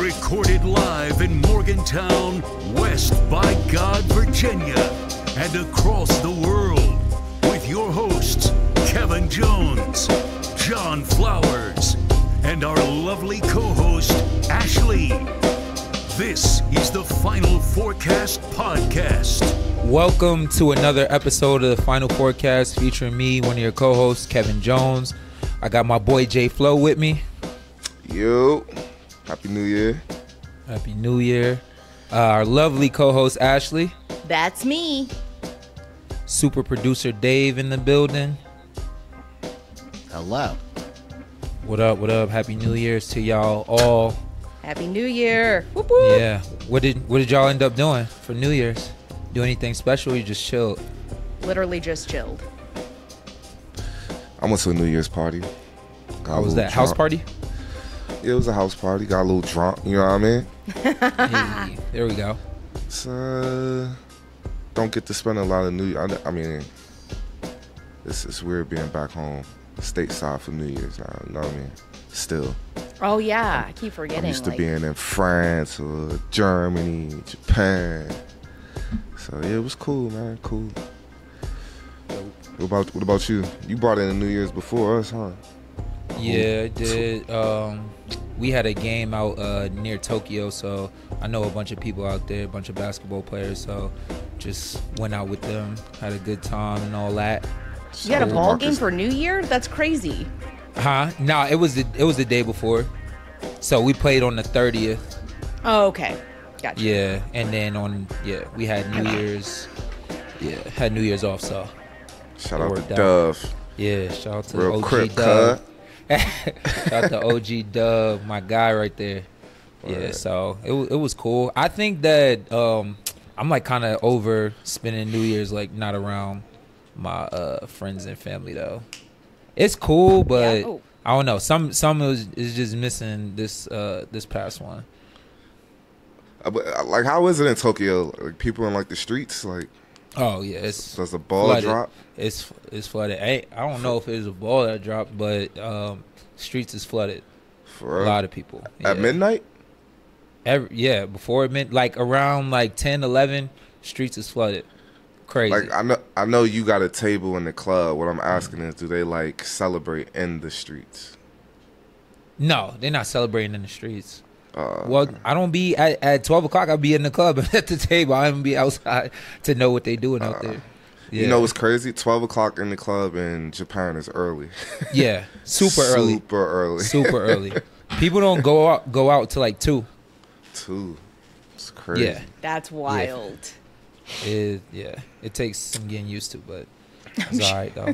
Recorded live in Morgantown, West by God, Virginia, and across the world with your hosts, Kevin Jones, John Flowers, and our lovely co-host, Ashley. This is the Final Forecast Podcast. Welcome to another episode of the Final Forecast featuring me, one of your co-hosts, Kevin Jones. I got my boy Jay Flow with me. Yo, Happy New Year. Happy New Year. Our lovely co-host, Ashley. That's me. Super producer Dave in the building. Hello. What up, what up? Happy New Year's to y'all all. Happy New Year. Whoop, whoop. Yeah. What did y'all end up doing for New Year's? Do anything special or you just chilled? Literally just chilled. I went to a New Year's party. How was that? House party? Yeah, it was a house party. Got a little drunk, you know what I mean? Hey, there we go. So, don't get to spend a lot of New Year. I mean, it's weird being back home, stateside for New Year's now, you know what I mean? Still. Oh, yeah. I keep forgetting. I'm used to being in France or Germany, Japan. So, yeah, it was cool, man. Cool. What about you? You brought in the New Year's before us, huh? Yeah, I did. We had a game out near Tokyo, so I know a bunch of people out there, a bunch of basketball players, so just went out with them, had a good time and all that. You had a ball game for New Year? That's crazy. Huh? No, it was the day before. So we played on the 30th. Oh, okay. Gotcha. Yeah, and then we had New Year's. Yeah, had New Year's off, so. Shout out to Dove. Yeah, shout out to Real OG Crip, Dove. Shout out to OG Dove, my guy right there. Yeah, so it was cool. I think that I'm like kind of over spending New Year's like not around my friends and family though. It's cool, but Yeah. I don't know. Some is just missing this past one. Like, how is it in Tokyo? Like, people in like the streets, like. Oh yeah, it's Does the ball flooded. drop? It's flooded. I don't know if it was a ball that dropped, but streets is flooded. For A lot of people At midnight? Before it meant like around like 10, 11, streets is flooded. Crazy. Like, I know you got a table in the club. What I'm asking is, do they like celebrate in the streets? No, they're not celebrating in the streets. Well, I don't be at 12 o'clock. I'll be in the club at the table. I don't be outside to know what they doing out there. Yeah. You know what's crazy? 12 o'clock in the club in Japan is early. Yeah, super early. Super early. Super early. People don't go out till like 2. 2. It's crazy. Yeah. That's wild. It takes some getting used to, but it's all right though.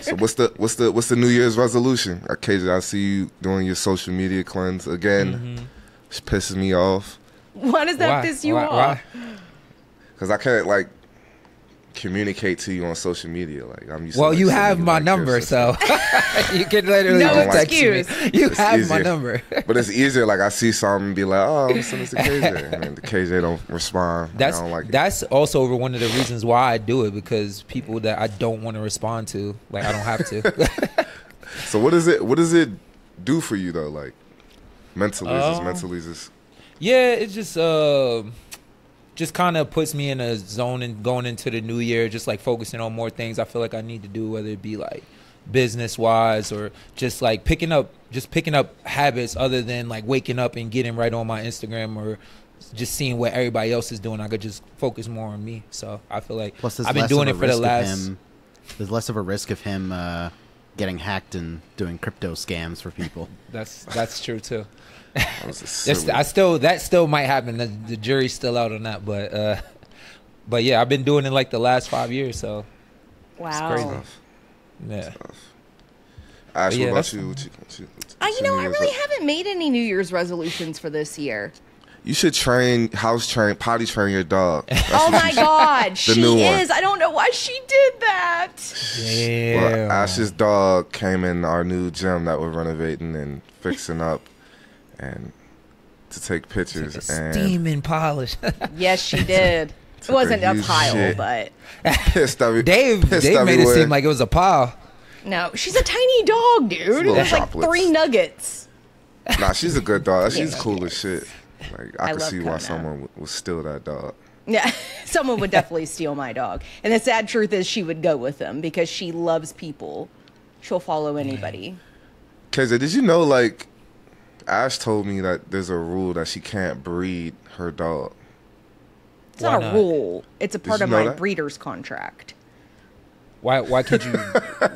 So what's the New Year's resolution? Occasionally I see you doing your social media cleanse again. Mm-hmm. Which pisses me off. Why does that piss you off? Why? Because I can't like communicate to you on social media. Like, I'm used. Well, to, you like, have sending you, my like, number, gifts and so you can literally No just text excuse. me. You It's have my easier. number. But it's easier. Like, I see something and be like, oh, I'm sending this to KJ, and the KJ don't respond. I don't like it. That's also one of the reasons why I do it, because people that I don't want to respond to, like, I don't have to. So what does it do for you though? Like, mentally, just Yeah, it just kind of puts me in a zone and going into the new year, just like focusing on more things I feel like I need to do, whether it be like business wise or just like picking up habits other than like waking up and getting right on my Instagram or just seeing what everybody else is doing. I could just focus more on me. So I feel like I've been doing it for the last. There's less of a risk of him getting hacked and doing crypto scams for people. That's true too. that still might happen. The jury's still out on that, but yeah, I've been doing it like the last 5 years, so Wow. it's crazy. Yeah. Ash, Yeah, what about that's- you? I really haven't made any New Year's resolutions for this year. You should potty train your dog. That's Oh what my you should- God, she new one. is. I don't know why she did that. Yeah. Well, Ash's dog came in our new gym that we're renovating and fixing up, and to take pictures. And Steam and polish. Yes, she did. It wasn't a huge pile, shit. but pissed Dave made it everywhere. seem like it was a pile. no, she's a tiny dog, dude. It little was like droplets. 3 nuggets. Nah, she's a good dog. She's cool as shit. Like I I could love see why Kona. someone would steal that dog. Yeah, someone would definitely steal my dog. And the sad truth is she would go with him because she loves people. She'll follow anybody. KJ, did you know, like, Ash told me that there's a rule that she can't breed her dog. It's Why not a not? rule. It's a part you of know my that? breeder's contract. Why could you?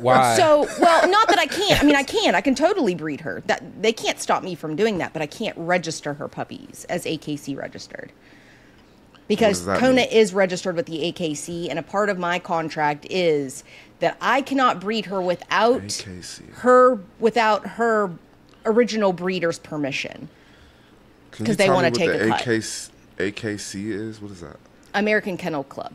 Why? So, well, not that I can't. I mean, I can. I can totally breed her. That they can't stop me from doing that, but I can't register her puppies as AKC registered. Because does that Kona mean? is registered with the AKC, and a part of my contract is that I cannot breed her without AKC. without her original breeder's permission. Can 'Cause you they tell me wanna what take the a cut. AKC is? What is that? American Kennel Club.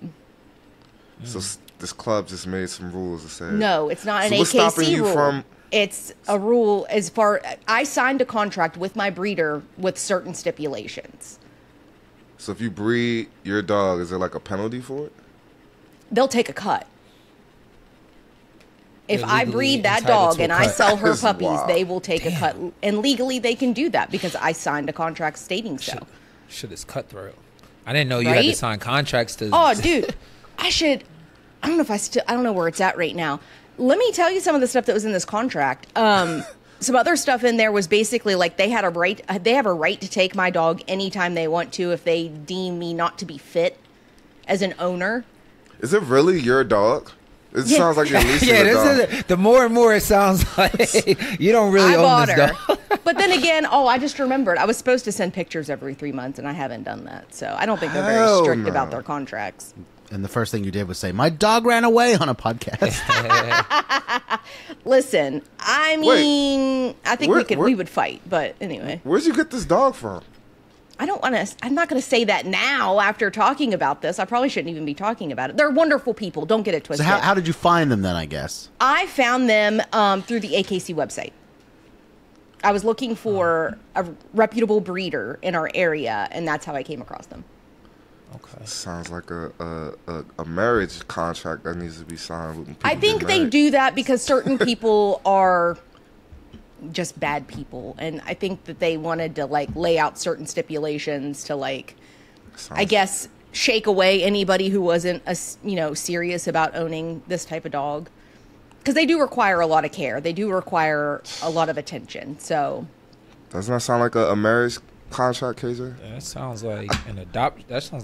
So this club just made some rules that said No, it's not an So what's stopping AKC you rule. from- It's a rule as far. I signed a contract with my breeder with certain stipulations. So if you breed your dog, is there like a penalty for it? They'll take a cut. If They're I legally breed that entitled dog to a and I cut. sell her That's puppies, wild. they will take a cut. And legally, they can do that because I signed a contract stating so. Shit is cutthroat. I didn't know you had to Right? sign contracts to. Oh, dude, I don't know if I don't know where it's at right now. Let me tell you some of the stuff that was in this contract. Some other stuff in there was basically like they have a right to take my dog anytime they want to if they deem me not to be fit as an owner. Is it really your dog? It Yeah. sounds like you're leasing Yeah, a dog. this is the more and more it sounds like you don't really I own bought this her. dog. But then again, I just remembered I was supposed to send pictures every 3 months, and I haven't done that. So I don't think they're very Hell strict no. about their contracts. And the first thing you did was say, "My dog ran away" on a podcast. Listen, I mean, I think where- we would fight, but anyway. Where'd you get this dog from? I don't want to. I'm not going to say that now after talking about this. I probably shouldn't even be talking about it. They're wonderful people. Don't get it So twisted. how did you find them then? I guess. I found them through the AKC website. I was looking for a reputable breeder in our area, and that's how I came across them. Okay. Sounds like a marriage contract that needs to be signed. When people I think get they married. do that because certain people are just bad people, and I think that they wanted to like lay out certain stipulations to like, Sounds- I guess, shake away anybody who wasn't serious about owning this type of dog, because they do require a lot of care. They do require a lot of attention. So Doesn't that sound like a marriage contract, KJ? That sounds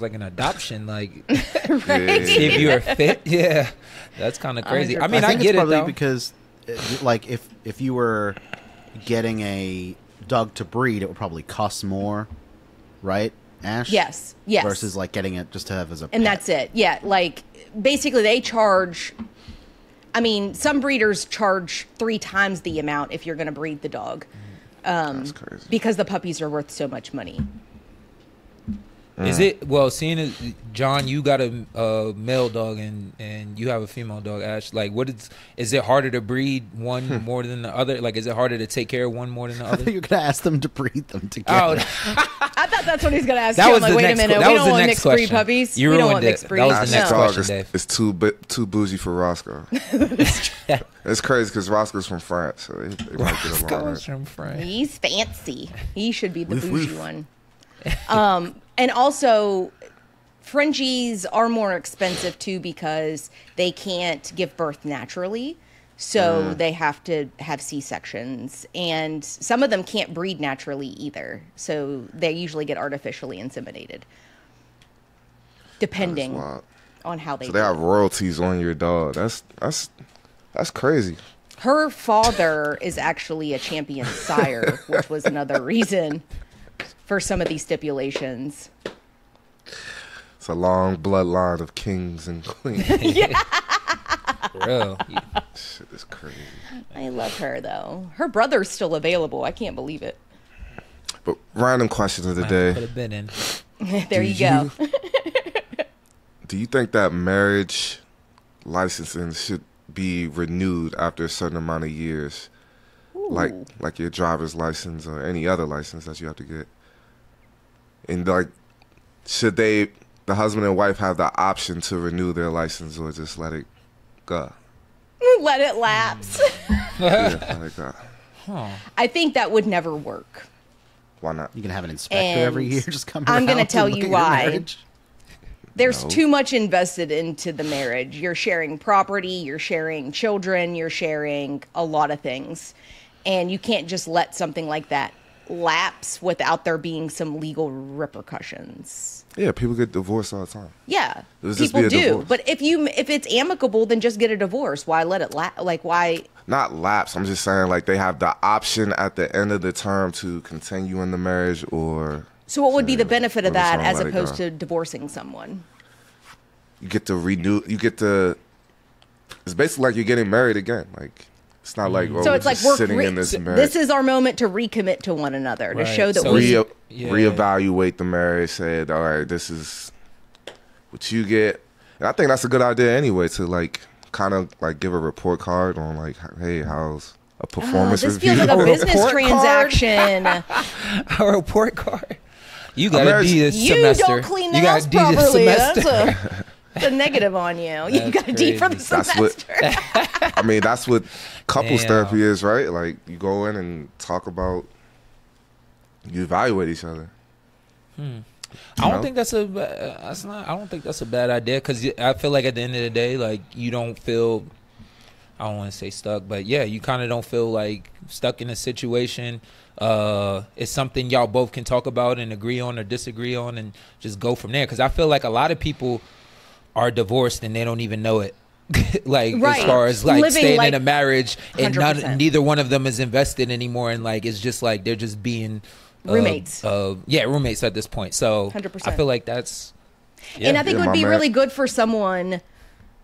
like an adoption. Like right? see if you are fit. Yeah, that's kind of crazy. I mean, I, think get it's it probably though. because, like, if you were getting a dog to breed, it would probably cost more, right, Ash? Yes. Versus like getting it just to have as a And pet. that's it. Yeah, like basically they charge. I mean, some breeders charge 3 times the amount if you're going to breed the dog, That's crazy. because the puppies are worth so much money. Is it seeing as John, you got a male dog and you have a female dog, Ash? Like, is it harder to breed one more than the other? Like, is it harder to take care of one more than the I thought other? you were gonna ask them to breed them Oh, together. I thought that's what he's going to ask. that you. was I'm like, the wait next. a minute, That we was don't the want next mixed breed question. puppies. You we don't ruined want it. mixed breed. That was the Ash's next No. dog question, Dave. is too bougie for Roscoe. It's crazy because Roscoe's from France, so they might get along. Goes Right? from France. He's fancy. He should be the Woof, bougie woof. one. And also, Frenchies are more expensive too because they can't give birth naturally. So they have to have C-sections. And some of them can't breed naturally either. So they usually get artificially inseminated. Depending wild. on how they So do they it. have royalties on your dog. That's crazy. Her father is actually a champion sire, which was another reason for some of these stipulations. It's a long bloodline of kings and queens. For real. Shit is crazy. I love her, though. Her brother's still available. I can't believe it. But random question of the Put day: a bit in. There you go. Do you think that marriage licensing should be renewed after a certain amount of years, like your driver's license or any other license that you have to get? And like, should the husband and wife have the option to renew their license or just let it go? Let it lapse. Yeah, like that. I think that would never work. Why not? You can have an inspector every And year just come I'm around gonna tell and look you at your why. marriage? There's No. too much invested into the marriage. You're sharing property, you're sharing children, you're sharing a lot of things. And you can't just let something like that lapse without there being some legal repercussions. Yeah, people get divorced all the time. Yeah, Let's just people be a do. divorce. But if it's amicable, then just get a divorce. Why let it why? Not lapse. I'm just saying, like, they have the option at the end of the term to continue in the marriage, or So what would be the say, benefit of or just that wanna as let it opposed go. to divorcing someone? You get to renew. You get to. It's basically like you're getting married again. Like, it's not like, oh, So we're it's like just we're sitting in this marriage. this is our moment to recommit to one another, to Right. show that So we Yeah. reevaluate the marriage. Said, all right, this is what you get, and I think that's a good idea anyway. To like kind of like give a report card on like, hey, how's a Oh, performance this review? feels like a business Report card? transaction. A report card. You got a marriage- D this You semester. don't clean the you house got a D this properly. semester. That's a negative on you. You That's got a D for the crazy. That's what- semester. I mean, that's what couples Damn. therapy is, right? Like you go in and talk about, you evaluate each other. I don't know? think that's I don't think that's a bad idea, because I feel like at the end of the day, like, you don't feel, I don't want to say stuck, but yeah, you kind of don't feel like stuck in a situation. It's something y'all both can talk about and agree on or disagree on, and just go from there. Because I feel like a lot of people are divorced and they don't even know it. Like, Right. as far as like Living staying like in a marriage and 100%. neither one of them is invested anymore, and like it's just like they're just being Roommates. roommates at this point. So 100%. I feel like that's And I think Yeah, it would my be man- really good for someone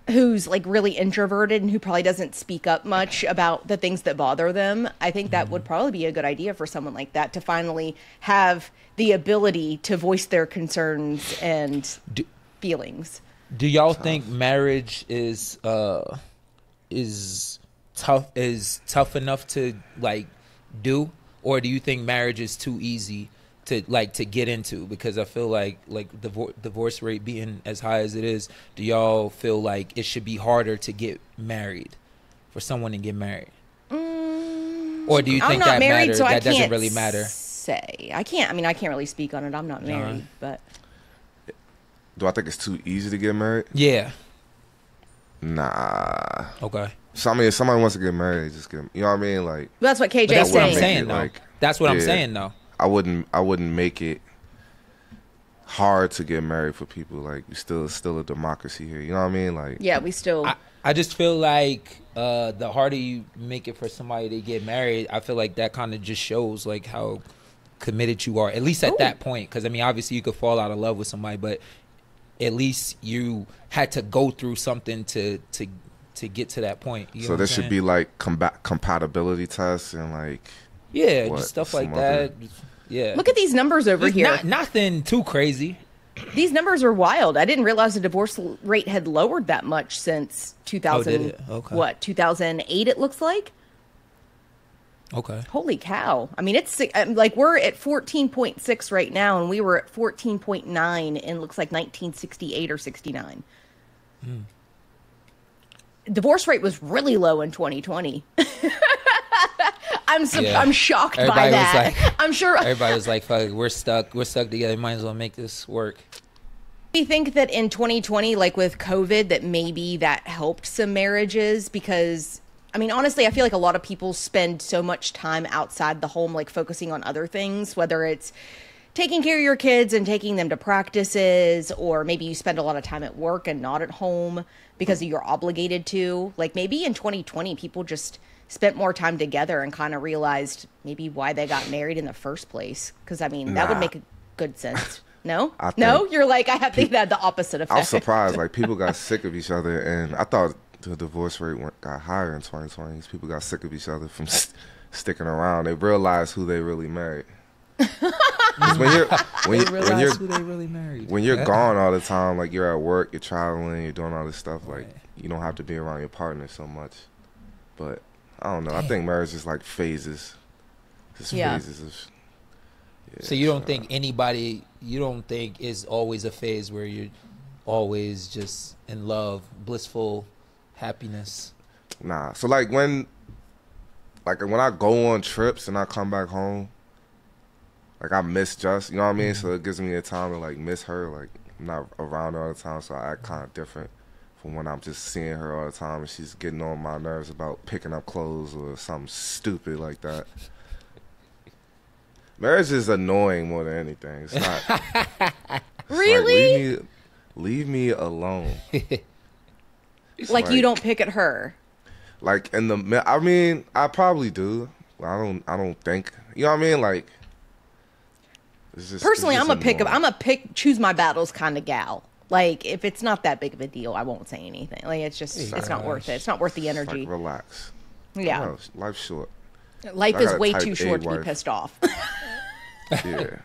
who's like really introverted and who probably doesn't speak up much about the things that bother them. I think that would probably be a good idea for someone like that to finally have the ability to voice their concerns and feelings. Do y'all think marriage is tough enough to like do, or do you think marriage is too easy to get into? Because I feel like divorce rate being as high as it is, do y'all feel like it should be harder to get married, for someone to get married? Or do you I'm think not that married, matters? so I That doesn't can't really matter. say. I can't really speak on it. I'm not married, but Do I think it's too easy to get married? Yeah. Nah. Okay. So I mean, if somebody wants to get married, just get. You know what I mean? Like, that's what KJ's But that's what I'm saying. saying, though. Like, That's what I'm yeah. saying, though. I wouldn't make it hard to get married for people. Like, it's still a democracy here. You know what I mean? Like, yeah, we still. I just feel like the harder you make it for somebody to get married, I feel like that kind of just shows like how committed you are, at least at that point. Because I mean, obviously you could fall out of love with somebody, but at least you had to go through something to get to that point. You know so what there I'm should saying? be like compatibility tests and like. yeah, what, just stuff like some that. other- Yeah, Look at these numbers over here. Nothing too crazy. These numbers are wild. I didn't realize the divorce rate had lowered that much since 2000. Oh, did it? Okay. What, 2008? It looks like. Okay. Holy cow! I mean, it's like we're at 14.6 right now, and we were at 14.9 in looks like 1968 or 69. Divorce rate was really low in 2020. Yeah. I'm shocked by Everybody was that. like- I'm sure. Everybody was like, "Fuck, we're stuck together. Might as well make this work." Do you think that in 2020, like with COVID, that maybe that helped some marriages? Because, I mean, honestly, I feel like a lot of people spend so much time outside the home, like focusing on other things, whether it's taking care of your kids and taking them to practices, or maybe you spend a lot of time at work and not at home because you're obligated to. Like maybe in 2020, people just spent more time together and kind of realized maybe why they got married in the first place. Because, I mean, that would Nah. make a good sense. No? I No? think- You're like, I think that had the opposite effect. I was surprised. Like, people got sick of each other, and I thought the divorce rate got higher in 2020. People got sick of each other from sticking around. They realized who they really married. 'Cause when they really married. when you're gone all the time, like you're at work, you're traveling, you're doing all this stuff, like you don't have to be around your partner so much. But I don't know. I think marriage is like phases. Just Yeah. phases of. Yeah, So you don't think it's always a phase where you're always just in love, blissful happiness? Nah. So like when I go on trips and I come back home, like I miss Just, you know what I mean? So it gives me a time to like miss her. Like I'm not around her all the time, so I act kind of different from when I'm just seeing her all the time and she's getting on my nerves about picking up clothes or something stupid like that. Marriage is annoying more than anything. It's not. Really? Like, leave me alone. Like you don't pick at her. Like in the, I mean, I probably do. I don't think. You know what I mean? Like, it's just, Personally, it's just I'm annoying. a choose my battles kind of gal. Like if it's not that big of a deal, I won't say anything. Like it's not worth it. It's not worth the It's energy. like, relax. Yeah. No, life's short. Life I is got a way type too A short to be wife. pissed off. Yeah.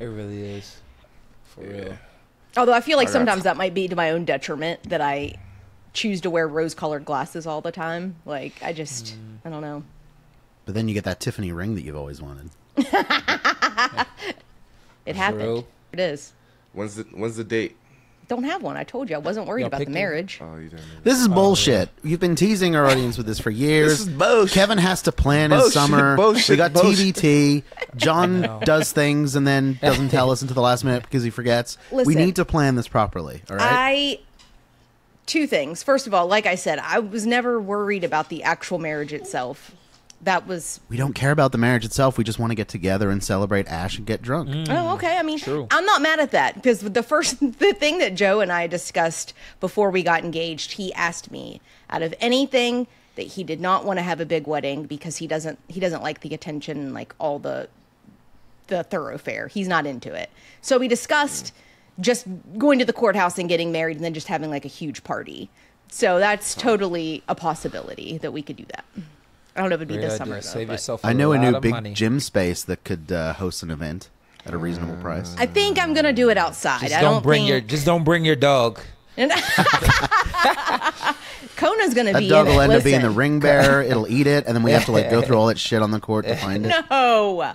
It really is. For real. Although I feel like I got sometimes t- that might be to my own detriment that I choose to wear rose-colored glasses all the time. Like I just, I don't know. But then you get that Tiffany ring that you've always wanted. It happened. real? It is. When's the date? Don't have one. I told you I wasn't worried Y'all about the picked it? marriage. Oh, you didn't. This is bullshit. You've been teasing our audience with this for years. This is bullshit. Kevin has to plan his Bullshit, summer. bullshit, We got bullshit. TBT. John does things and then doesn't tell us until the last minute because he forgets. We Listen. need to plan this properly. All right. Two things. First of all, like I said, I was never worried about the actual marriage itself. That was We don't care about the marriage itself. We just want to get together and celebrate Ash and get drunk. oh, okay. I mean, True. I'm not mad at that because the thing that Joe and I discussed before we got engaged, he asked me out of anything that he did not want to have a big wedding because he doesn't like the attention and like all the thoroughfare. He's not into it. So we discussed just going to the courthouse and getting married and then just having like a huge party. So that's totally a possibility that we could do that. I don't know if it'd be Great this idea. summer though. Save but yourself I know a lot new of big money. gym space that could host an event at a reasonable price. I think I'm gonna do it outside. Just I don't bring think... just don't bring your dog. Kona's gonna That be dog in will it. end up being the Listen. ring bearer. It'll eat it, and then we have to like go through all that shit on the court to find it. No.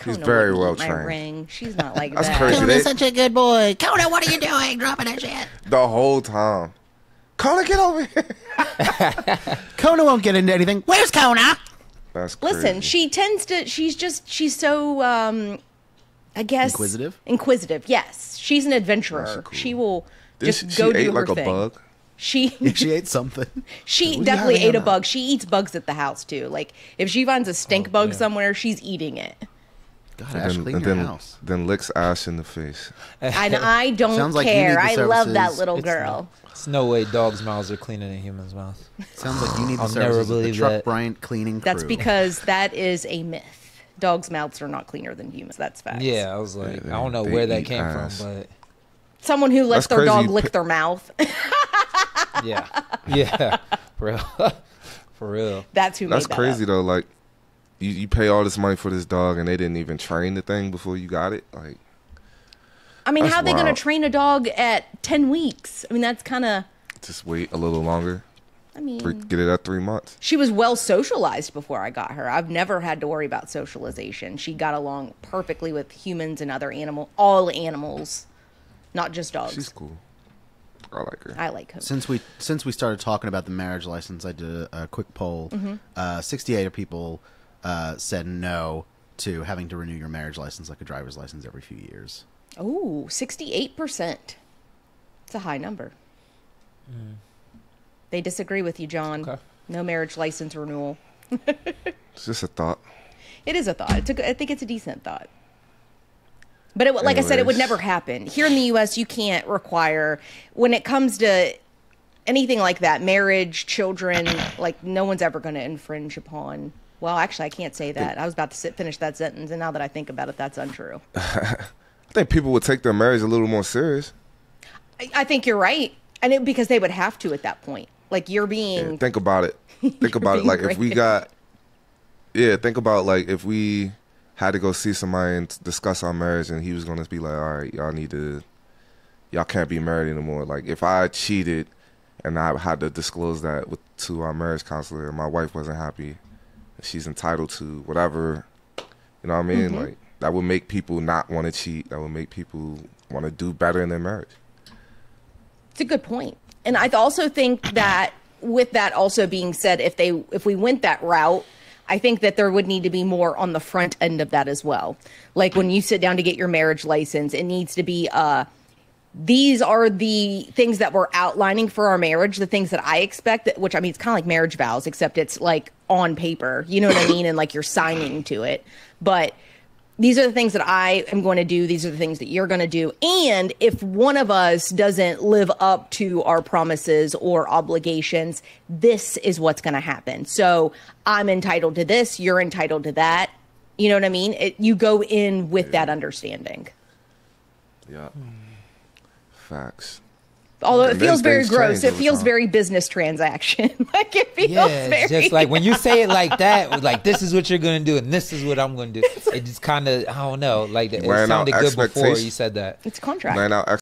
He's Kona very wouldn't well eat my trained. ring. She's not like That's that. crazy. Kona's They- such a good boy. Kona, what are you doing? Dropping that shit. The whole time. Kona, get over here. Kona won't get into anything. Where's Kona? That's crazy. Listen, she tends to. She's so. I guess Inquisitive? Yes, she's an adventurer. That's cool. She will Didn't just she go do ate her like a thing. bug. She She ate something. she What are you definitely having ate a now? bug. She eats bugs at the house too. Like if she finds a stink bug yeah. somewhere, she's eating it. God, Ash, clean your house. Then licks Ash in the face. And I don't Sounds like you care. need the I love that services. little It's girl. It's no way dogs' mouths are cleaner than humans' mouths. Sounds like you need the I'll never services of the believe Truck that. Bryant cleaning crew. That's because that is a myth. Dogs' mouths are not cleaner than humans. That's facts. Yeah, I was like, They- I don't know they where that eat came ass. from, but Someone who lets That's their crazy. dog lick their mouth. yeah, yeah, for real, for real. That's who That's made that crazy up. though. Like, you pay all this money for this dog and they didn't even train the thing before you got it. Like, I mean, That's how are they going to wild. train a dog at 10 weeks? I mean, that's kind of, just wait a little longer. I mean, Get it at 3 months. she was well socialized before I got her. I've never had to worry about socialization. She got along perfectly with humans and other all animals, not just dogs. She's cool. I like her. I like her. Since we started talking about the marriage license, I did a quick poll. 68 of people said no to having to renew your marriage license like a driver's license every few years. Oh, 68%. It's a high number. They disagree with you, John. Okay. No marriage license renewal. It's just a thought. It is a thought. I think it's a decent thought. But like I said, it would Anyways. never happen. Here in the U.S., you can't require, when it comes to anything like that, marriage, children, like no one's ever going to infringe upon. Well, actually, I can't say that. I was about to finish that sentence, and now that I think about it, that's untrue. I think people would take their marriage a little more serious. I think you're right. And because they would have to at that point. Like you're being... Yeah, think about it. Think about it. being Like if we great. got, think about like if we had to go see somebody and discuss our marriage, and he was gonna be like, all right, y'all can't be married anymore. Like if I cheated and I had to disclose that to our marriage counselor, and my wife wasn't happy, she's entitled to whatever. You know what I mean? Mm-hmm. Like that would make people not want to cheat. That would make people want to do better in their marriage. It's a good point. And I also think that with that also being said, if we went that route, I think that there would need to be more on the front end of that as well. Like when you sit down to get your marriage license, it needs to be these are the things that we're outlining for our marriage, the things that I expect, which I mean, it's kind of like marriage vows, except it's like on paper, you know what I mean? And like you're signing to it. But these are the things that I am going to do. These are the things that you're going to do. And if one of us doesn't live up to our promises or obligations, this is what's going to happen. So I'm entitled to this. You're entitled to that. You know what I mean? You go in with that understanding. Yeah. Facts. Although it And then feels very things gross. change It over feels time. very business transaction. Like it feels Yeah, very. it's just like when you say it like that, like this is what you're gonna do and this is what I'm gonna do. It just kind of, I don't know, like it Wearing out sounded good before expectations. you said that. It's a contract. Laying out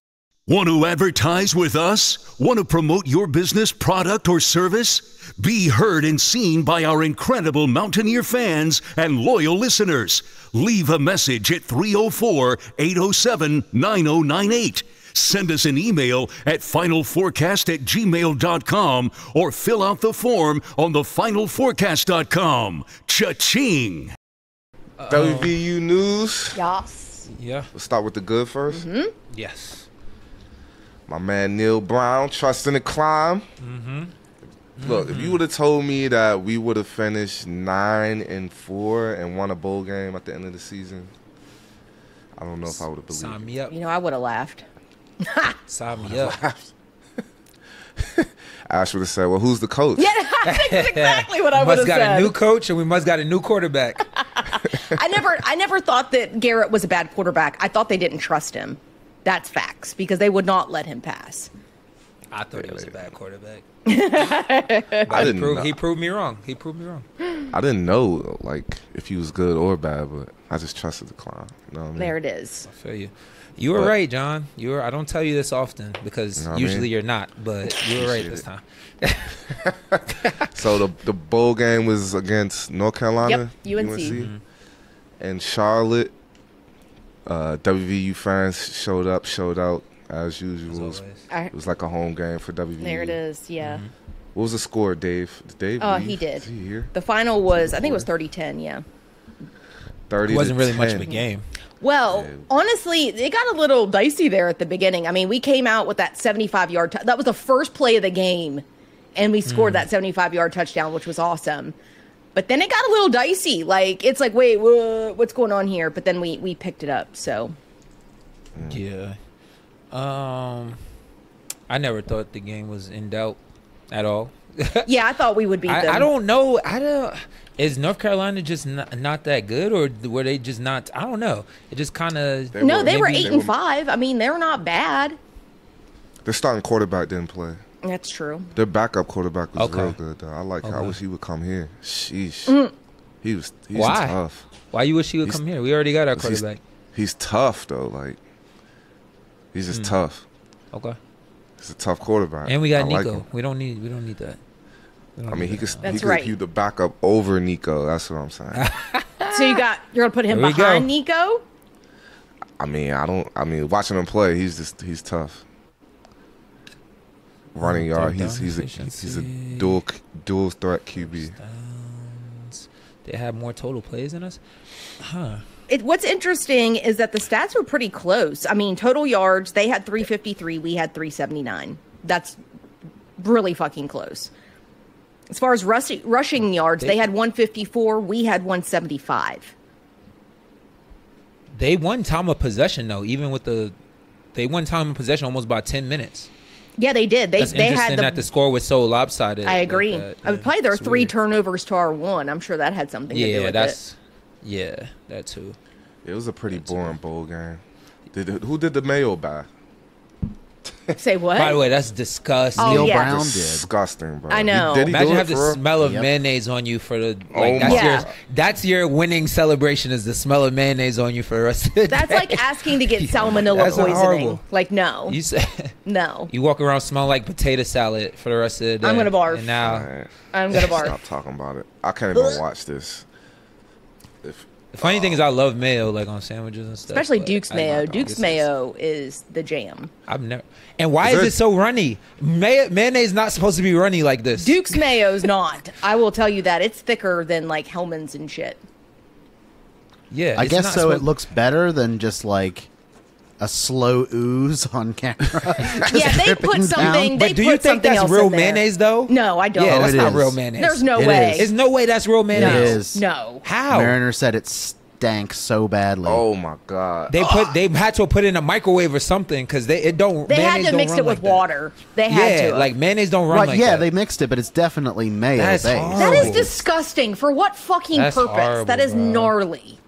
Want to advertise with us? Want to promote your business, product, or service? Be heard and seen by our incredible Mountaineer fans and loyal listeners. Leave a message at 304-807-9098. Send us an email at finalforecast@gmail.com or fill out the form on thefinalforecast.com. Cha-ching! WVU news. Yes. Yeah. Let's start with the good 1st. Yes. My man Neil Brown, trusting the climb. Look, if you would have told me that we would have finished 9-4 and won a bowl game at the end of the season, I don't know if I would have believed Sign it. me up. You know, I would have laughed. Sign me up. Ash would have said, "Well, who's the coach?" Yeah, that's exactly what I would Must have got said. a new coach and we must got a new quarterback. I never thought that Garrett was a bad quarterback. I thought they didn't trust him. That's facts because they would not let him pass. I thought he was a bad quarterback. I didn't know. He proved me wrong. He proved me wrong. I didn't know like if he was good or bad, but I just trusted the climb. You know what I mean? There it is. I feel you. You were But- right, John. You were. I don't tell you this often because You know what I usually mean? you're not, but you were right Appreciate this it. time. So the bowl game was against North Carolina. Yep, UNC. And Charlotte. WVU fans showed up, showed out as usual. As It was, always. I, it was like a home game for WVU. there it is. Yeah. What was the score, Dave? Did Dave? Oh, leave? he did. Is he here? The final was, I think it was 30-10. Yeah. 30. It wasn't to really much of a 10. game. Well, Yeah. honestly, it got a little dicey there at the beginning. I mean, we came out with that 75-yard. That was the first play of the game, and we scored that 75-yard touchdown, which was awesome. But then it got a little dicey. Like it's like, wait, what's going on here? But then we picked it up. So Yeah. I never thought the game was in doubt at all. yeah, I thought we would beat them. I don't know. Is North Carolina just not that good, or were they just not? I don't know. It just kind of. No, they were maybe- 8-5. I mean, they're not bad. Their starting quarterback didn't play. That's true. Their backup quarterback was Okay. real good, though. I wish he would come here. Sheesh. Mm. He's Why? tough. Why you wish he would He's- come here? We already got our He's, quarterback. he's tough, though. Like, he's just tough. Okay. He's a tough quarterback. And we got I like Nico. him. we don't need that. We don't I mean, need he that. could That's he could right. keep the backup over Nico. That's what I'm saying. So you're gonna put him There we go. behind Nico? I mean, watching him play, he's tough. Running yard, Third he's down a efficiency. dual threat QB. Downs. They have more total plays than us. Huh. What's interesting is that the stats were pretty close. I mean, total yards, they had 353, we had 379. That's really fucking close. As far as rushing yards, they had 154, we had 175. They won time of possession though. Even with they won time of possession almost by 10 minutes. Yeah, they did. That's They interesting had that the score was so lopsided. I like agree. that. I would probably there were It's 3 weird. turnovers to our 1. I'm sure that had something to do Yeah, with that's that too. It was a pretty boring bowl game. Who did the mayo by? it. Say what? By the way, that's disgusting. Oh, Neil yeah. Brown did. Disgusting, bro. I know. Did he Imagine do it have the for real? smell of Yep. mayonnaise on you for the Oh like. my That's your winning celebration is the smell of mayonnaise on you for the rest of the That's day. like asking to get salmonella That's poisoning. horrible. Like, no. You say No. you walk around smelling like potato salad for the rest of the day. I'm gonna barf. And now Alright, I'm going to barf. Stop talking about it. I can't even watch this. The funny thing is, I love mayo, like on sandwiches and stuff. Especially but Duke's I- mayo. this Duke's is- mayo is the jam. I've never. And why Is is it- it so runny? Mayonnaise not supposed to be runny like this. Duke's mayo's not. I will tell you that. It's thicker than like Hellman's and shit. Yeah, I it's guess not so. supposed- It looks better than just like a slow ooze on camera. Yeah, they dripping put down. something. They But do put you think something that's else real in there. mayonnaise though? No, I don't. Yeah, Oh, that's it not is. real mayonnaise. There's no It way. is. There's no way that's real mayonnaise. It is. No. How? Mariner said it stank so badly. Oh my god. They had to put it in a microwave or something because it don't. They had mayonnaise to don't mix run it with like that. water. They had Yeah, to. like mayonnaise don't run right? like Yeah, that. they mixed it, but it's definitely mayo That's based. horrible. that is horrible. disgusting. For what fucking That's purpose? horrible, That is bro. gnarly.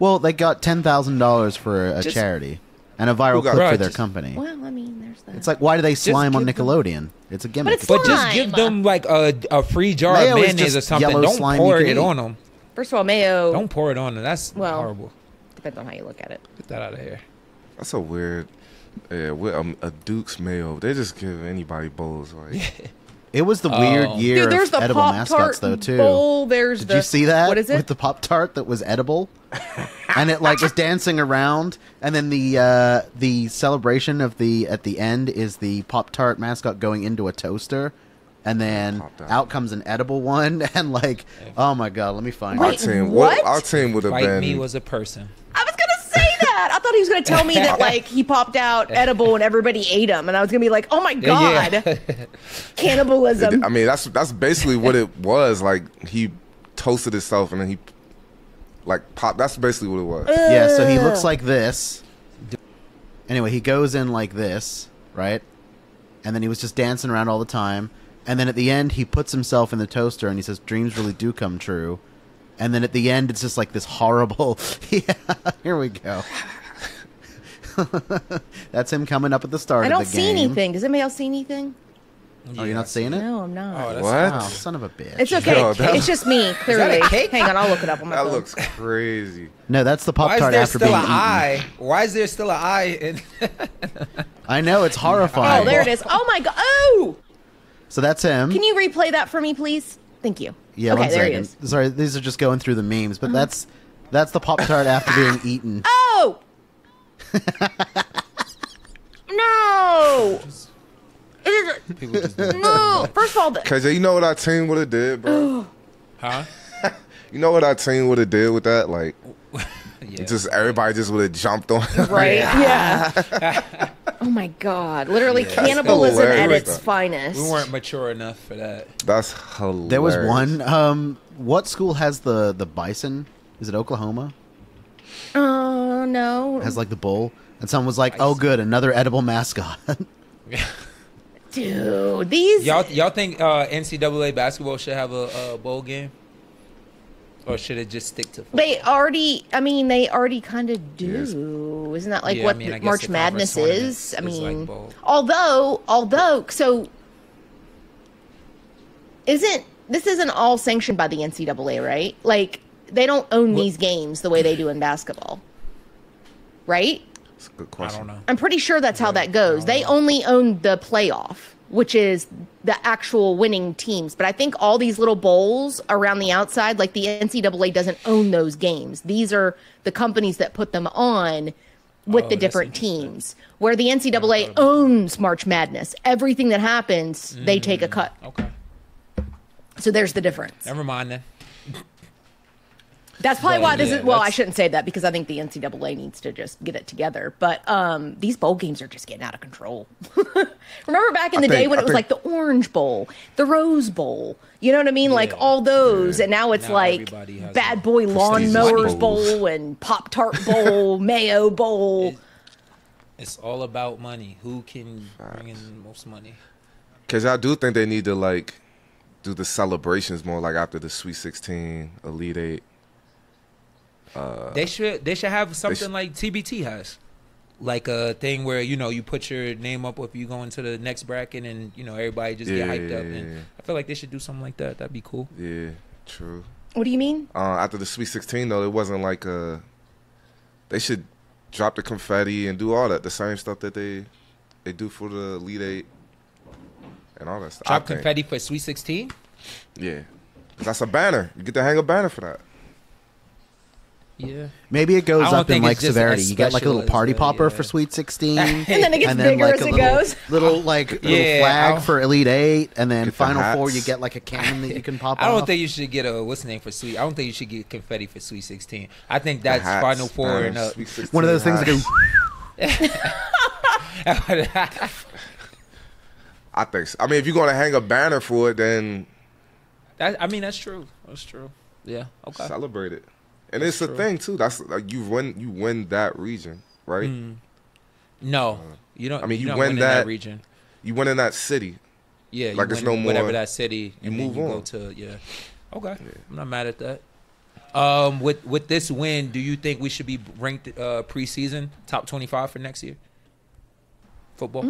Well, they got $10,000 for a Just- charity and a viral Who got- clip Right, for their just- company. Well, I mean, there's that. It's like, why do they slime on give them- Nickelodeon? It's a gimmick. it's But just Slime. give them like a free jar Mayo of is mayonnaise just or something. yellow Don't slime pour you can it eat. on them. First of all, mayo Don't pour it on them. That's Well- horrible. depends on how you look at it. Get that out of here. That's a weird. Yeah, with a Duke's mayo, they just give anybody bowls. Like, It was the weird Oh. year Dude, there's of the edible Pop mascots, Tart though, too. bowl. There's Did the. you see that? What is it? With the Pop Tart that was edible, and it like was dancing around, and then the celebration of at the end is the Pop Tart mascot going into a toaster, and then Popped out. out comes an edible one, and like, oh my god, let me find our Wait, it. team, what? our team would have Fight been. me was a person. I was gonna say that. I thought he was gonna tell me that like he popped out edible and everybody ate him, and I was gonna be like, oh my god, Yeah. cannibalism. I mean, that's basically what it was. Like he toasted himself and then he like popped. That's basically what it was. Yeah, so he looks like this. Anyway, he goes in like this, right? And then he was just dancing around all the time. And then at the end, he puts himself in the toaster and he says, "Dreams really do come true." And then at the end, it's just like this horrible. Yeah, here we go. That's him coming up at the start I of don't the see game. anything. Does anybody else see anything? Oh, you're not seeing it? No, I'm not. Oh, that's What? Wow, son of a bitch. It's okay. Yo, that- It's just me, clearly. cake? Hang on, I'll look it up on my That phone. looks crazy. No, that's the Pop Why is Tart there after still being an eaten. eye? Why is there still an eye? In I know, it's horrifying. Oh, there it is. Oh my god. Oh! So that's him. Can you replay that for me, please? Thank you. Yeah, okay, one there second. he is. Sorry, these are just going through the memes, but that's the Pop Tart after being eaten. Oh! No! It is People just do no. First of all, KJ, you know what our team would have did, bro? huh? You know what our team would have did with that? Like, Yeah. just everybody just would have jumped on. right? Yeah. Oh my god! Literally cannibalism at hilarious, its though. finest. We weren't mature enough for that. That's hilarious. There was one. What school has the bison? Is it Oklahoma? Oh no, Has like the bull, and someone was like, "Oh, good, another edible mascot." dude! These Y'all think NCAA basketball should have a bowl game, or should it just stick to football? they already. I mean, they already kind of do. Isn't that like Yeah, what I mean, I guess March the Madness conference is? I tournament is like mean, bowl. although, so this isn't all sanctioned by the NCAA, right? Like they don't own these games the way they do in basketball, right? That's a good I question. don't know. I'm pretty sure that's how that goes. They only own the playoff, which is the actual winning teams. But I think all these little bowls around the outside, like the NCAA doesn't own those games. These are the companies that put them on with Oh, the that's different interesting. teams. Where the NCAA owns March Madness. Everything that happens, they take a cut. Okay. So there's the difference. Never mind then. That's probably But, why this yeah, is. Well, I that's- shouldn't say that because I think the NCAA needs to just get it together. But these bowl games are just getting out of control. Remember back in the day when it was like the Orange Bowl, the Rose Bowl. You know what I mean? Like Yeah. all those, and now it's Now like everybody has Bad a Boy prestigious Lawnmowers bowls. Bowl and Pop Tart Bowl, Mayo Bowl. It's all about money. Who can bring in the most money? Because I do think they need to like do the celebrations more, like after the Sweet 16, Elite 8. They should have something sh- like TBT has, like a thing where you put your name up if you go into the next bracket and everybody just get hyped up. And Yeah. I feel like they should do something like that. That'd be cool. Yeah, true. What do you mean? After the Sweet 16, though, it wasn't like they should drop the confetti and do all that, the same stuff that they do for the Elite 8 and all that stuff. I Drop think. confetti for Sweet 16. Yeah. 'Cause that's a banner. You get to hang a banner for that. Yeah. Maybe it goes I don't up in think like it's just severity. as You get like a special little as party the- popper yeah. for Sweet 16, And then it gets and then bigger like as a it little, goes. little like little Yeah, flag I'll- for Elite Eight, and then Get the Final Four. hats. You get like a cannon that you can pop. I don't off. think you should get a what's the name for Sweet. I don't think you should get confetti for Sweet 16. I think The that's hats, Final Four man, and up. Sweet 16 one of those things that hats. go. I think so. I mean, if you're going to hang a banner for it, then I mean, that's true. That's true. Yeah. Okay. celebrate it. And it's a true. thing too. That's like you win that region, right? No, you don't. I mean, you don't win win in that- region. You win in that city. Yeah, like you it's win no whatever more- that city. you and then move you on. go to Okay, I'm not mad at that. With this win, do you think we should be ranked preseason top 25 for next year? Football.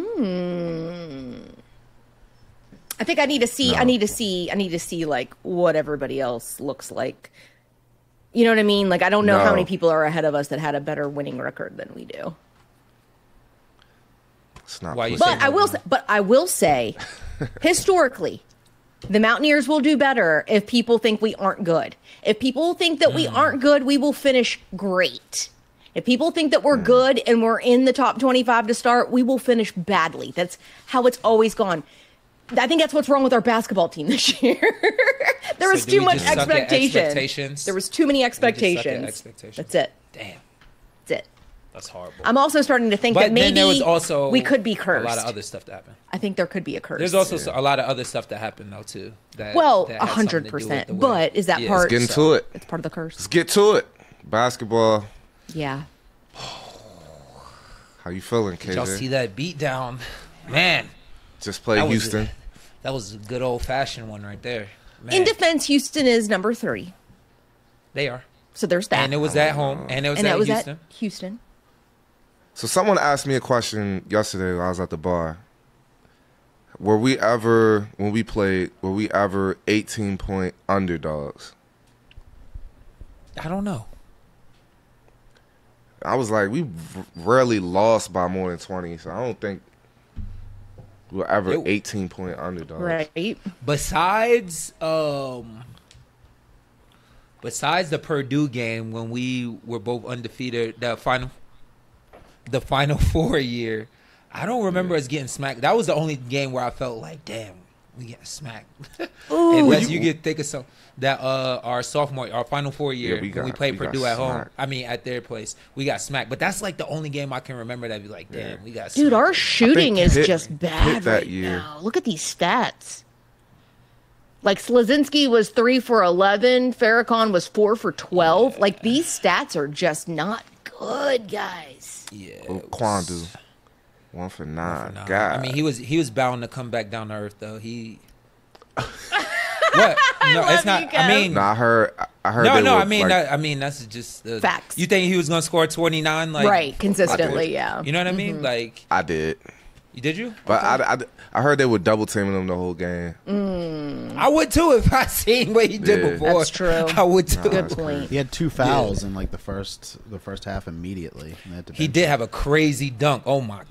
I think I need to see. No. I need to see like what everybody else looks like. You know what I mean? Like I don't know how No. many people are ahead of us that had a better winning record than we do. It's not. Why you pussy. say But I will say, historically, the Mountaineers will do better if people think we aren't good. If people think that we aren't good, we will finish great. If people think that we're good and we're in the top 25 to start, we will finish badly. That's how it's always gone. I think that's what's wrong with our basketball team this year. There was do too we much just suck at expectation. expectations? There was too many suck at expectations. expectations. That's it. Damn, That's it. that's horrible. I'm also starting to think but that maybe then there was also we could be cursed. A lot of other stuff that happened. I think there could be a curse. There's also a lot of other stuff that happened though too. That, Well, that had something to do with 100%. the win. But is that part? Let's get into it. It's part of the curse. Let's get to it. Basketball. Yeah. How you feeling, Did y'all KJ? see that beat down? Man, Just played that was- Houston. that was a good old fashioned one right there. Man, In defense, Houston is number 3. they are. So there's that. And it was at home. And it was And at that was Houston. at Houston. So someone asked me a question yesterday when I was at the bar. Were we ever, when we played, were we ever 18-point underdogs? I don't know. I was like, we rarely lost by more than 20, so I don't think we were ever Yo. 18-point underdogs. Right. Besides the Purdue game when we were both undefeated, the final four year, I don't remember us getting smacked. That was the only game where I felt like, damn, we get smacked. Unless you get think of some that our final 4 year Yeah, we when we got- played we got Purdue at home. smacked. I mean at their place, we got smacked. But that's like the only game I can remember that be like, damn, we got Dude, smacked. our shooting is Pitt- just bad Pitt that right year. now. Look at these stats. Like Slazinski was 3 for 11. Farrakhan was 4 for 12. Like these stats are just not good, guys. Yeah. Well, Kwandu, 1 for 9. Nah, God. I mean, he was bound to come back down to earth though. He what? No, love it's not. you, I Kev. mean, No, I heard. no. they were, I mean, like, I mean, that's just Facts. You think he was gonna score 29? Like, Right, consistently, yeah. You know what I mean? Like, I did, did you? but I heard they were double teaming him the whole game. I would too if I seen what he did Yeah. before. That's true. I would too. Good That's point. He had 2 fouls in like the first half immediately. And they had to He bench did him. have a crazy dunk. Oh my,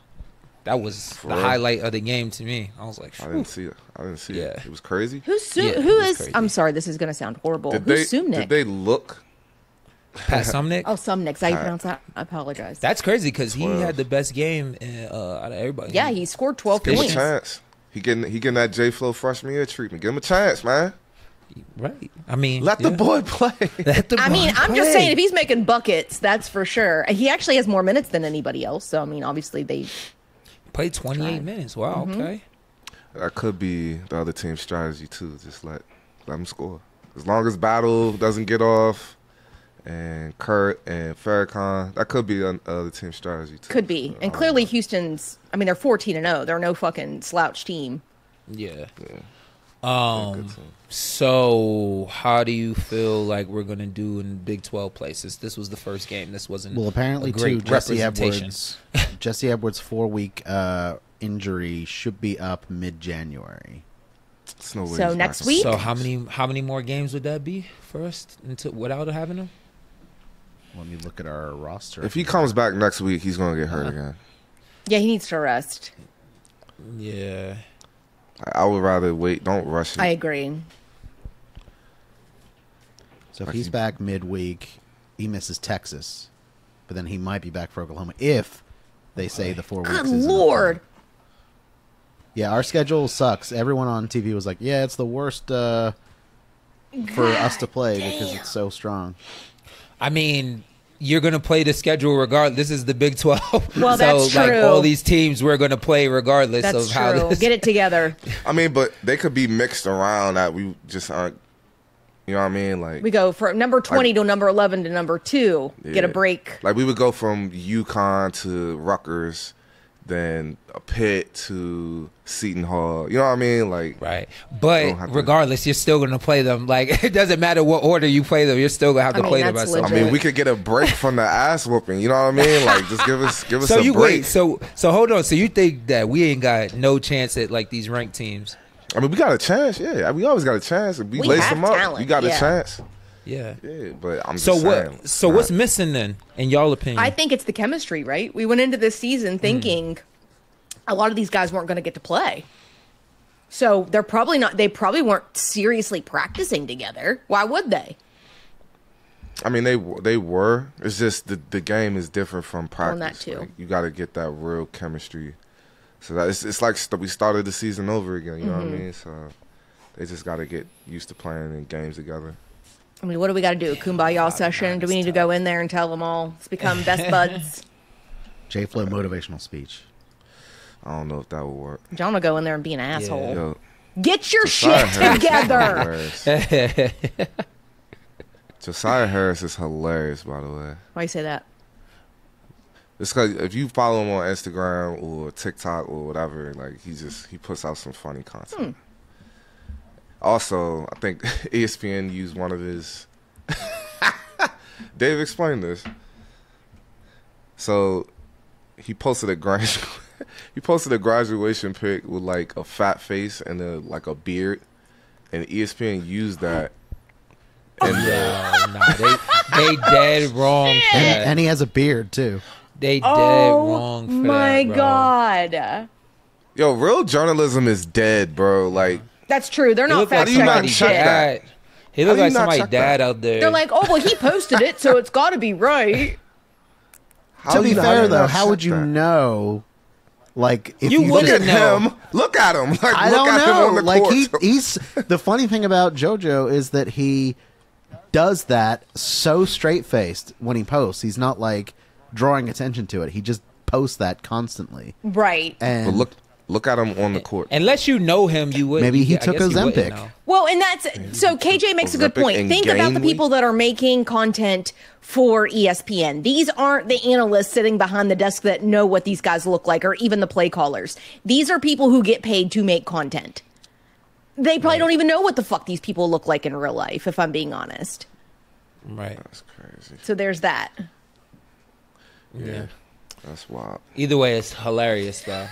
that was the real? highlight of the game to me. I was like, I phew. didn't see it. I didn't see Yeah. it. It was crazy. Who's Yeah, who it was is? crazy. I'm sorry, this is going to sound horrible. Did they? Who's Sumnik? Did they look? Pat Sumnick. Oh, Sumnik. How you pronounce that? I apologize. That's crazy because he 12. had the best game out of everybody. Yeah, he scored 12 Give him a points. chance. He getting that J Flow freshman year treatment. Give him a chance, man. right. I mean, Let the yeah. boy play. Let the I mean, boy I'm just play. saying, if he's making buckets, that's for sure. He actually has more minutes than anybody else. So, I mean, obviously they. Played 28 Right. minutes. Wow. Mm-hmm. Okay. That could be the other team's strategy too. Just let them score. As long as Battle doesn't get off, and Kurt and Farrakhan, that could be the other team's strategy too. Could be. So, And clearly, Houston's, I mean, they're 14-0. They're no fucking slouch team. Yeah. they're Um. a good team. So, how do you feel like we're gonna do in Big 12 places? This was the first game. This wasn't. Well, apparently a great too, Jesse representation. Edwards. Jesse Edwards' 4-week injury should be up mid-January. It's no way So he's next back. week? So how many more games would that be first until without having him? Let me look at our roster. If he comes back next week, he's gonna get hurt again. Yeah, he needs to rest. Yeah. I would rather wait. Don't rush it. I agree. So if he's back midweek, he misses Texas, but then he might be back for Oklahoma if they say the 4 weeks. Good isn't Lord. Yeah, our schedule sucks. Everyone on TV was like, "Yeah, it's the worst for us to play because it's so strong." I mean, you're gonna play the schedule regardless. This is the Big 12. Well, so that's like true. all these teams, we're gonna play regardless That's of how true. this. Get it together. I mean, but they could be mixed around that we just aren't. You know what I mean? Like We go from number 20 to number 11 to number 2. Get a Yeah. break. Like we would go from UConn to Rutgers, then a Pitt to Seton Hall. You know what I mean? Like Right, don't but have to- regardless, you're still gonna play them. Like it doesn't matter what order you play them, you're still gonna have to mean, play them at that's some I point. mean, we could get a break from the ass whooping. You know what I mean? Like just give us So a you break. wait. So hold on. So you think that we ain't got no chance at like these ranked teams? I mean, we got a chance. Yeah, we always got a chance. If we We lace have them up, talent, we got yeah. a chance. Yeah. Yeah, but I'm So just saying. what? So what's missing then, in y'all opinion? I think it's the chemistry, right? We went into this season thinking a lot of these guys weren't going to get to play. So they're probably not, they probably weren't seriously practicing together. Why would they? I mean, they were. It's just the game is different from practice. that too. Like, you got to get that real chemistry. So that it's like we started the season over again. You know what I mean? So they just got to get used to playing in games together. I mean, what do we got to do? Kumbaya session? Do we need to go in there and tell them all let's become best buds? J-Flow motivational speech. I don't know if that would work. John will go in there and be an asshole. Yo, Get your Josiah shit Harris is together. hilarious. Josiah Harris is hilarious, by the way. Why you say that? It's because if you follow him on Instagram or TikTok or whatever, like he puts out some funny content. Also, I think ESPN used one of his. Dave explained this. So he posted a graduation pic with like a fat face and like a beard, and ESPN used that. And they dead wrong for that. And he has a beard too. They dead Oh wrong for my that, bro. God. yo, real journalism is dead, bro. Like That's true. They're He not looked like fact do you not checking check shit. that? He How looked do you like not somebody's check dad that? out there. They're like, oh, well, he posted it, so it's got to be right. how To do be you- how do fair you though, not how would check you that? know? Like if You you Look wouldn't at know. him. Look at him. Like I look don't at him know. on the Like court. he's the funny thing about JoJo is that he does that so straight faced when he posts. He's not like drawing attention to it. He just posts that constantly. Right. And But look at him on the court. Unless you know him, you would. Maybe he I took guess you wouldn't Ozempic. know. Well, and that's so KJ makes a good Ozempic point. and Think about the Gainwell? people that are making content for ESPN. These aren't the analysts sitting behind the desk that know what these guys look like or even the play callers. These are people who get paid to make content. They probably don't even know what the fuck these people look like in real life, if I'm being honest. Right. That's crazy. So there's that. Yeah. That's wild. Either way, it's hilarious though.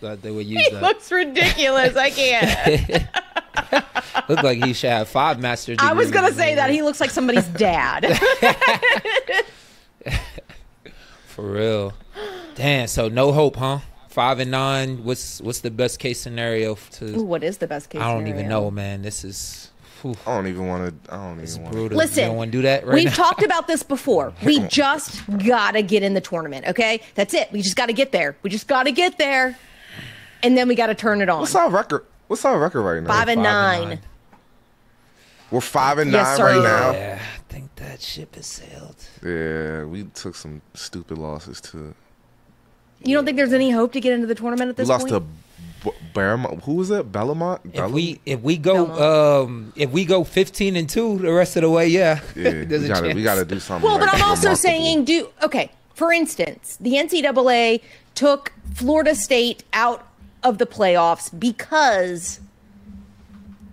That they would use He that. looks ridiculous. I can't. Look like he should have 5 master's degrees. I was going to say that. He looks like somebody's dad. For real. Damn. So no hope, huh? 5-9. What's the best case scenario to? Ooh, what is the best case I don't even scenario? know, man. This is. Whew, I don't even want to. I don't it's even want to. brutal. Listen, you don't want to do that right we've now. talked about this before. We just gotta get in the tournament, okay? That's it. We just gotta get there. We just gotta get there, and then we gotta turn it on. What's our record? What's our record right now? 5-9. We're 5-9 Yes, sir. right now. Yeah, I think that ship has sailed. Yeah, we took some stupid losses to. You don't think there's any hope to get into the tournament at We this lost point? to Bearmont. Who was it? Bellamont. If we go 15-2 the rest of the way, yeah. Yeah, There's we a gotta chance. do something. Well, but like I'm also remarkable. saying, for instance, the NCAA took Florida State out of the playoffs because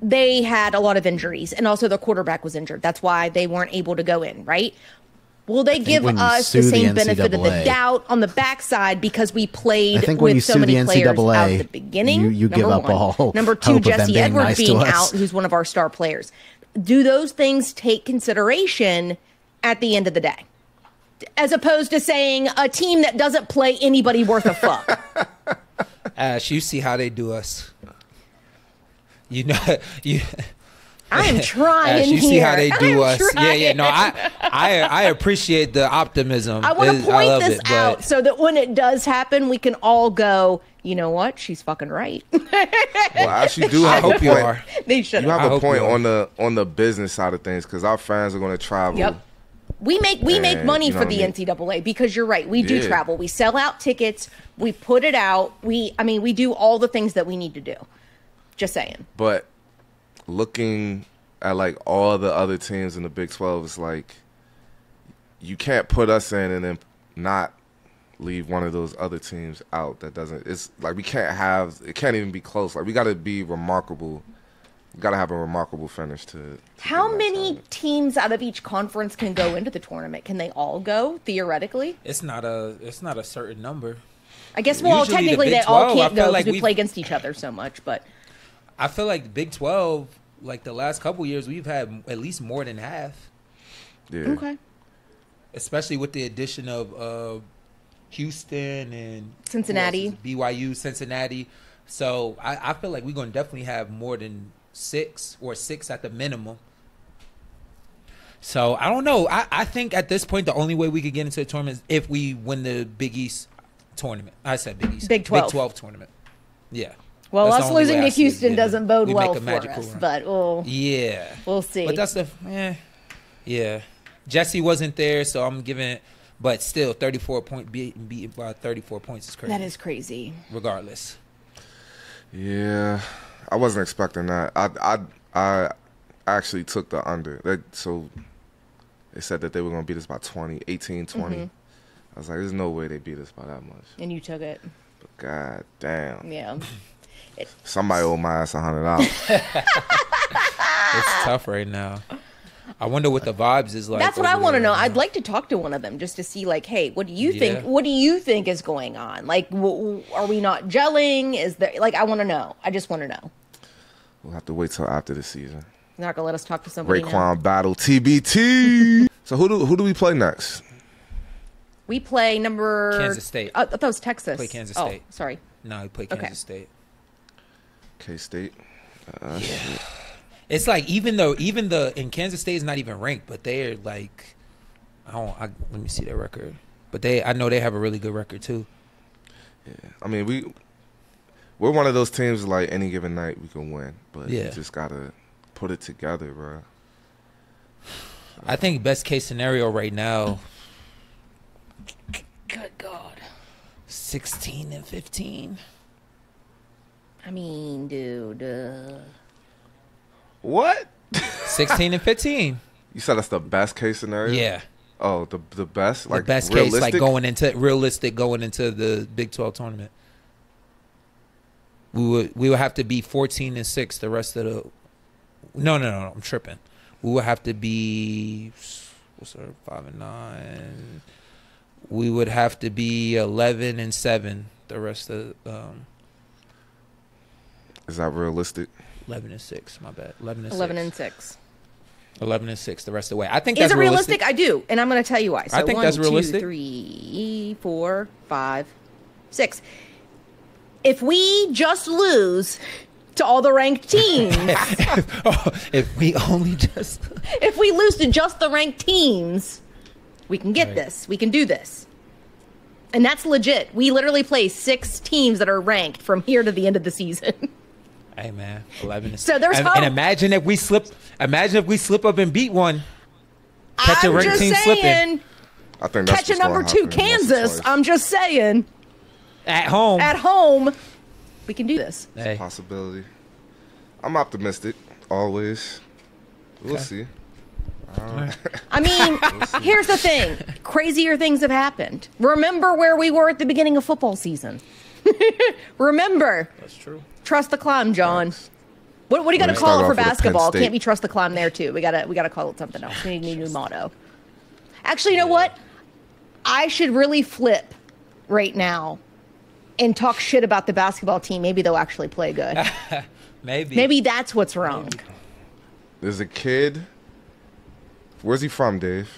they had a lot of injuries, and also their quarterback was injured. That's why they weren't able to go in, right? Will they give when you us the sue the same benefit of the NCAA doubt on the backside because we played I think when you with so sue many the players NCAA, out at the beginning? you give number up one. all Number two, hope of them Jesse being Edwards nice to being us. out, who's one of our star players. Do those things take consideration at the end of the day? As opposed to saying a team that doesn't play anybody worth a fuck. Ash, you see how they do us. You know, I'm trying Ash, you here. see how they do I'm us. Yeah. trying. No, I appreciate the optimism. I want to I point love this it, but out so that when it does happen, we can all go, you know what? She's fucking right. Well, I actually do I have a hope you point. are. They should You have. have I a hope point you are. on the business side of things because our fans are going to travel. Yep. We make money you know for what the I mean? NCAA because you're right. We do Yeah. travel. We sell out tickets. We put it out. We do all the things that we need to do. Just saying. But looking at like all the other teams in the Big 12, it's like you can't put us in and then not leave one of those other teams out. That doesn't. It's like we can't have. It can't even be close. Like we got to be remarkable. We got to have a remarkable finish to How get many outside. teams out of each conference can go into the tournament? Can they all go theoretically? it's not a certain number. I guess. Well, Usually the technically Big they all 12, I can't feel go like because we we've- play against each other so much. But I feel like the Big 12, like the last couple years, we've had at least more than half, Yeah. okay, especially with the addition of Houston and Cincinnati. who else is it? BYU, Cincinnati. So I feel like we're going to definitely have more than six at the minimum. So I don't know. I think at this point the only way we could get into the tournament is if we win the Big East tournament. I said Big East. Big 12. Big 12 tournament. Yeah. well, That's the us only losing way to I see us Houston getting doesn't bode we well make a for magical us. run. But Yeah. we'll see. But that's yeah. Jesse wasn't there, so I'm giving but still 34 point beaten by 34 points is crazy. that is crazy. regardless. Yeah, I wasn't expecting that. I actually took the under. So they said that they were going to beat us by 20, 18, 20. Mm-hmm. I was like, there's no way they beat us by that much. And you took it. But god damn. Yeah. Somebody owed my ass $100. It's tough right now. I wonder what the vibes is like. That's what I over want to there know. right I'd now. like to talk to one of them just to see, like, hey, what do you think? Yeah. What do you think is going on? Like, are we not gelling? Is there like I want to know? I just want to know. We'll have to wait till after the season. You're not gonna let us talk to somebody now? Raekwon battle TBT. So who do we play next? We play number Kansas State. I thought it was Texas. Play Kansas Oh, State. sorry. No, he played Okay. Kansas State. K-State. It's like even the in Kansas State is not even ranked, but they're like, let me see their record. But I know they have a really good record too. I mean, we're one of those teams like any given night we can win, but Yeah. you just gotta put it together, bro. I think best case scenario right now, Good God. 16 and 15. I mean, dude. What? 16 and 15. You said that's the best case scenario? Yeah. Oh, the best? The Like best realistic? case, like going into the Big 12 tournament. We would have to be 14 and 6 the rest of the. No, I'm tripping. We would have to be 5 and 9. We would have to be 11 and 7 the rest of Is that realistic? 11 and 6. My bad. 11 and 11 6. and 6. 11 and 6 the rest of the way. I think Is that's it realistic? I do, and I'm going to tell you why. So I think that's realistic. 1, 2, 3, 4, 5, 6. If we just lose to all the ranked teams, If we only just. if we lose to just the ranked teams, we can get Right. this. We can do this. And that's legit. We literally play 6 teams that are ranked from here to the end of the season. Hey man, 11 and So there's and, hope. and imagine if we slip up and beat one. Catch a I'm ranked just team saying, slipping I think that's catch a what's gonna number 2 happen once or Kansas. twice. I'm just saying, at home. at home, we can do this. Hey, Possibility. I'm optimistic, always. We'll Okay. see. I mean, here's the thing. Crazier things have happened. Remember where we were at the beginning of football season. Remember. that's true. Trust the climb, John. What do you got to We call start it for off with a Penn basketball? State. Can't be trust the climb there too. We gotta call it something else. We need a new motto. Actually, you know what? I should really flip right now and talk shit about the basketball team. Maybe they'll actually play good. Maybe that's what's wrong. There's a kid. Where's he from, Dave?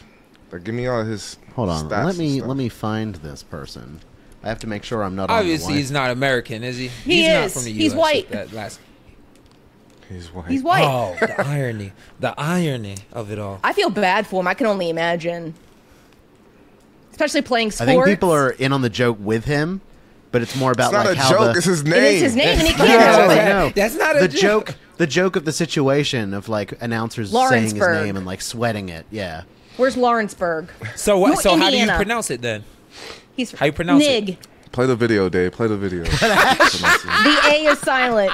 Like, give me all his. Hold on. stats and stuff. Let me find this person. I have to make sure I'm not Obviously, on the he's not American, is he? He he's not is. from the He's US. white. That last. He's white. He's white. Oh, the irony of it all. I feel bad for him. I can only imagine. Especially playing sports. I think people are in on the joke with him, but it's more about It's not like a how joke. the It's his name. It is his name, and he can't Yeah, help I it. know. That's not a the joke. The joke of the situation of like announcers saying his Lawrenceburg. name and like sweating it. Yeah. Where's Lawrenceburg? So what? No, So how do you Indiana. pronounce it then? He's How you pronounce it? Nig. Play the video, Dave. Play the video. The A is silent.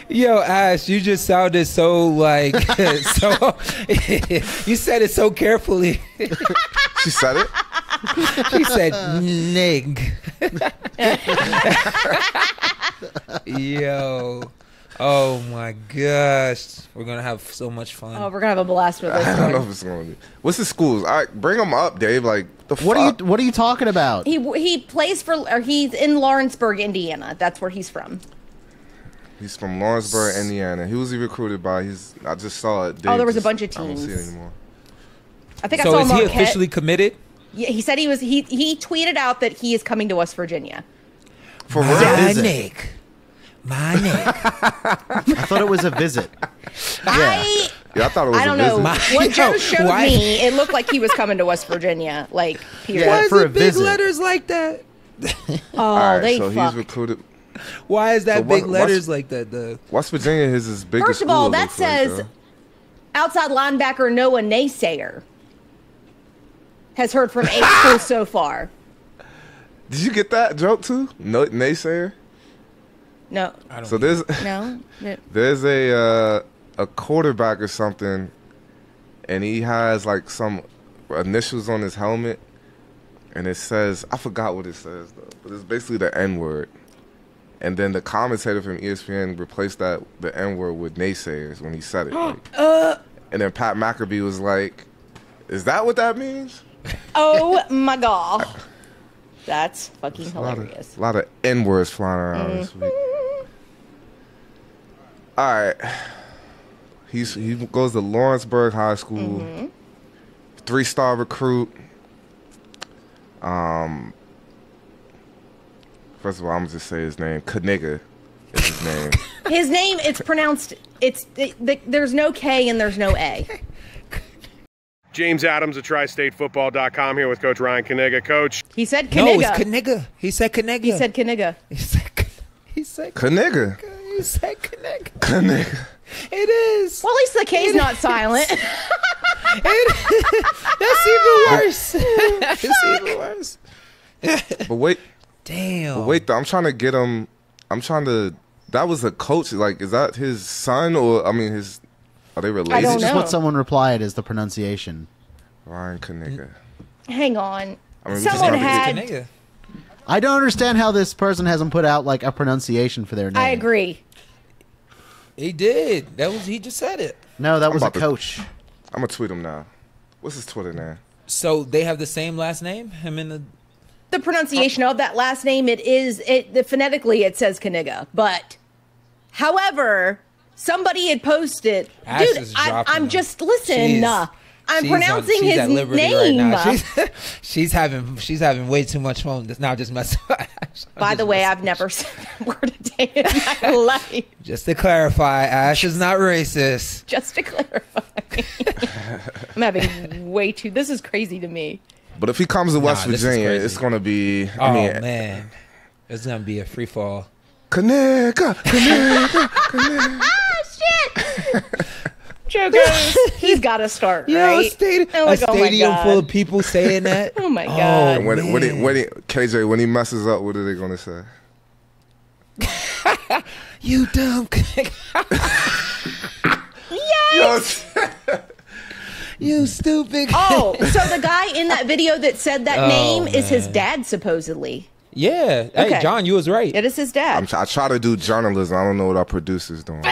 Yo, Ash, you just sounded so like so. You said it so carefully. She said it. She said "nig." Yo, oh my gosh, we're gonna have so much fun. Oh, we're gonna have a blast with this I don't know one. if it's gonna be. What's the schools? All right, bring them up, Dave. Like the What are you talking about? He plays for, or he's in Lawrenceburg, Indiana. That's where he's from. He's from Lawrenceburg, Indiana. Who was he recruited by? I just saw it. Dave there was a just- bunch of I don't see it teams. anymore. I think I So saw is he Marquette. officially committed? Yeah, he said he was. He tweeted out that he is coming to West Virginia. For real? My is it? Nick, my Nick. I thought it was a visit. I thought it was I don't a know. visit. What Joe Yo, showed why- me, it looked like he was coming to West Virginia. Like, period. Yeah, Why is for it a big visit. letters like that? Oh, All right, they so fucked. he's recruited. Why is that So big what- letters like that though? West Virginia is his biggest. First of all, school, it that looks like, says though. outside linebacker Noah Naysayer has heard from 8 schools so far. Did you get that joke too? No, naysayer. No, I don't So there's no. there's a quarterback or something, and he has like some initials on his helmet, and it says, I forgot what it says though, but it's basically the N word. And then the commentator from ESPN replaced the N word with naysayers when he said it. Like, and then Pat McAfee was like, "Is that what that means?" Oh my god, that's fucking A hilarious. lot of N words flying around this week. All right, he goes to Lawrenceburg High School, 3-star recruit. First of all, I'm gonna just say his name. Kaniga is his name. His name, it's pronounced. There's no K and there's no A. James Adams at TriStateFootball.com here with Coach Ryan Kaniga. Coach, He said No, it's Kaniga. Kaniga. He said Kaniga. He said Kaniga. He said. He said. Kaniga. He said Kaniga. Kaniga. It is. Well, at least the K's not silent. That's even worse. That's even worse. But wait, Damn. wait. Though, I'm trying to get him. I'm trying to. That was a coach. Like, is that his son or? I mean, his. Are they related? I don't It's just know. what someone replied is the pronunciation. Ryan Kaniga. Hang on. I mean, we just Someone gotta had. Kaniga. I don't understand how this person hasn't put out like a pronunciation for their name. I agree. He did. He just said it. No, that was a about to- coach. I'm gonna tweet him now. What's his Twitter name? So they have the same last name? Him and the. The pronunciation of that last name, phonetically it says Kaniga, but however, somebody had posted, Ash dude, is dropping I'm them. just listen. She's- I'm she's pronouncing she's his at liberty name. Right now. She's having way too much fun. That's not just messing. By the way, I've never said that word a day in my life. Just to clarify, Ash is not racist. Just to clarify, I'm having way too. This is crazy to me. But if he comes to West this is Virginia, crazy. it's gonna be. Oh I mean, man, it's gonna be a free fall. Kaniga. Kaniga. Ah, shit! Joe goes. He's got to start, Yo, right? a stadium, I'm like, oh my full God. of people saying that. Oh my God. And when man. he KJ when he messes up, what are they gonna say? You dumb. Yes! You stupid. Oh, so the guy in that video that said that Oh, name is his man. dad, supposedly. Yeah. Hey, Okay. John, you was right. It is his dad. I try to do journalism. I don't know what our producer's doing.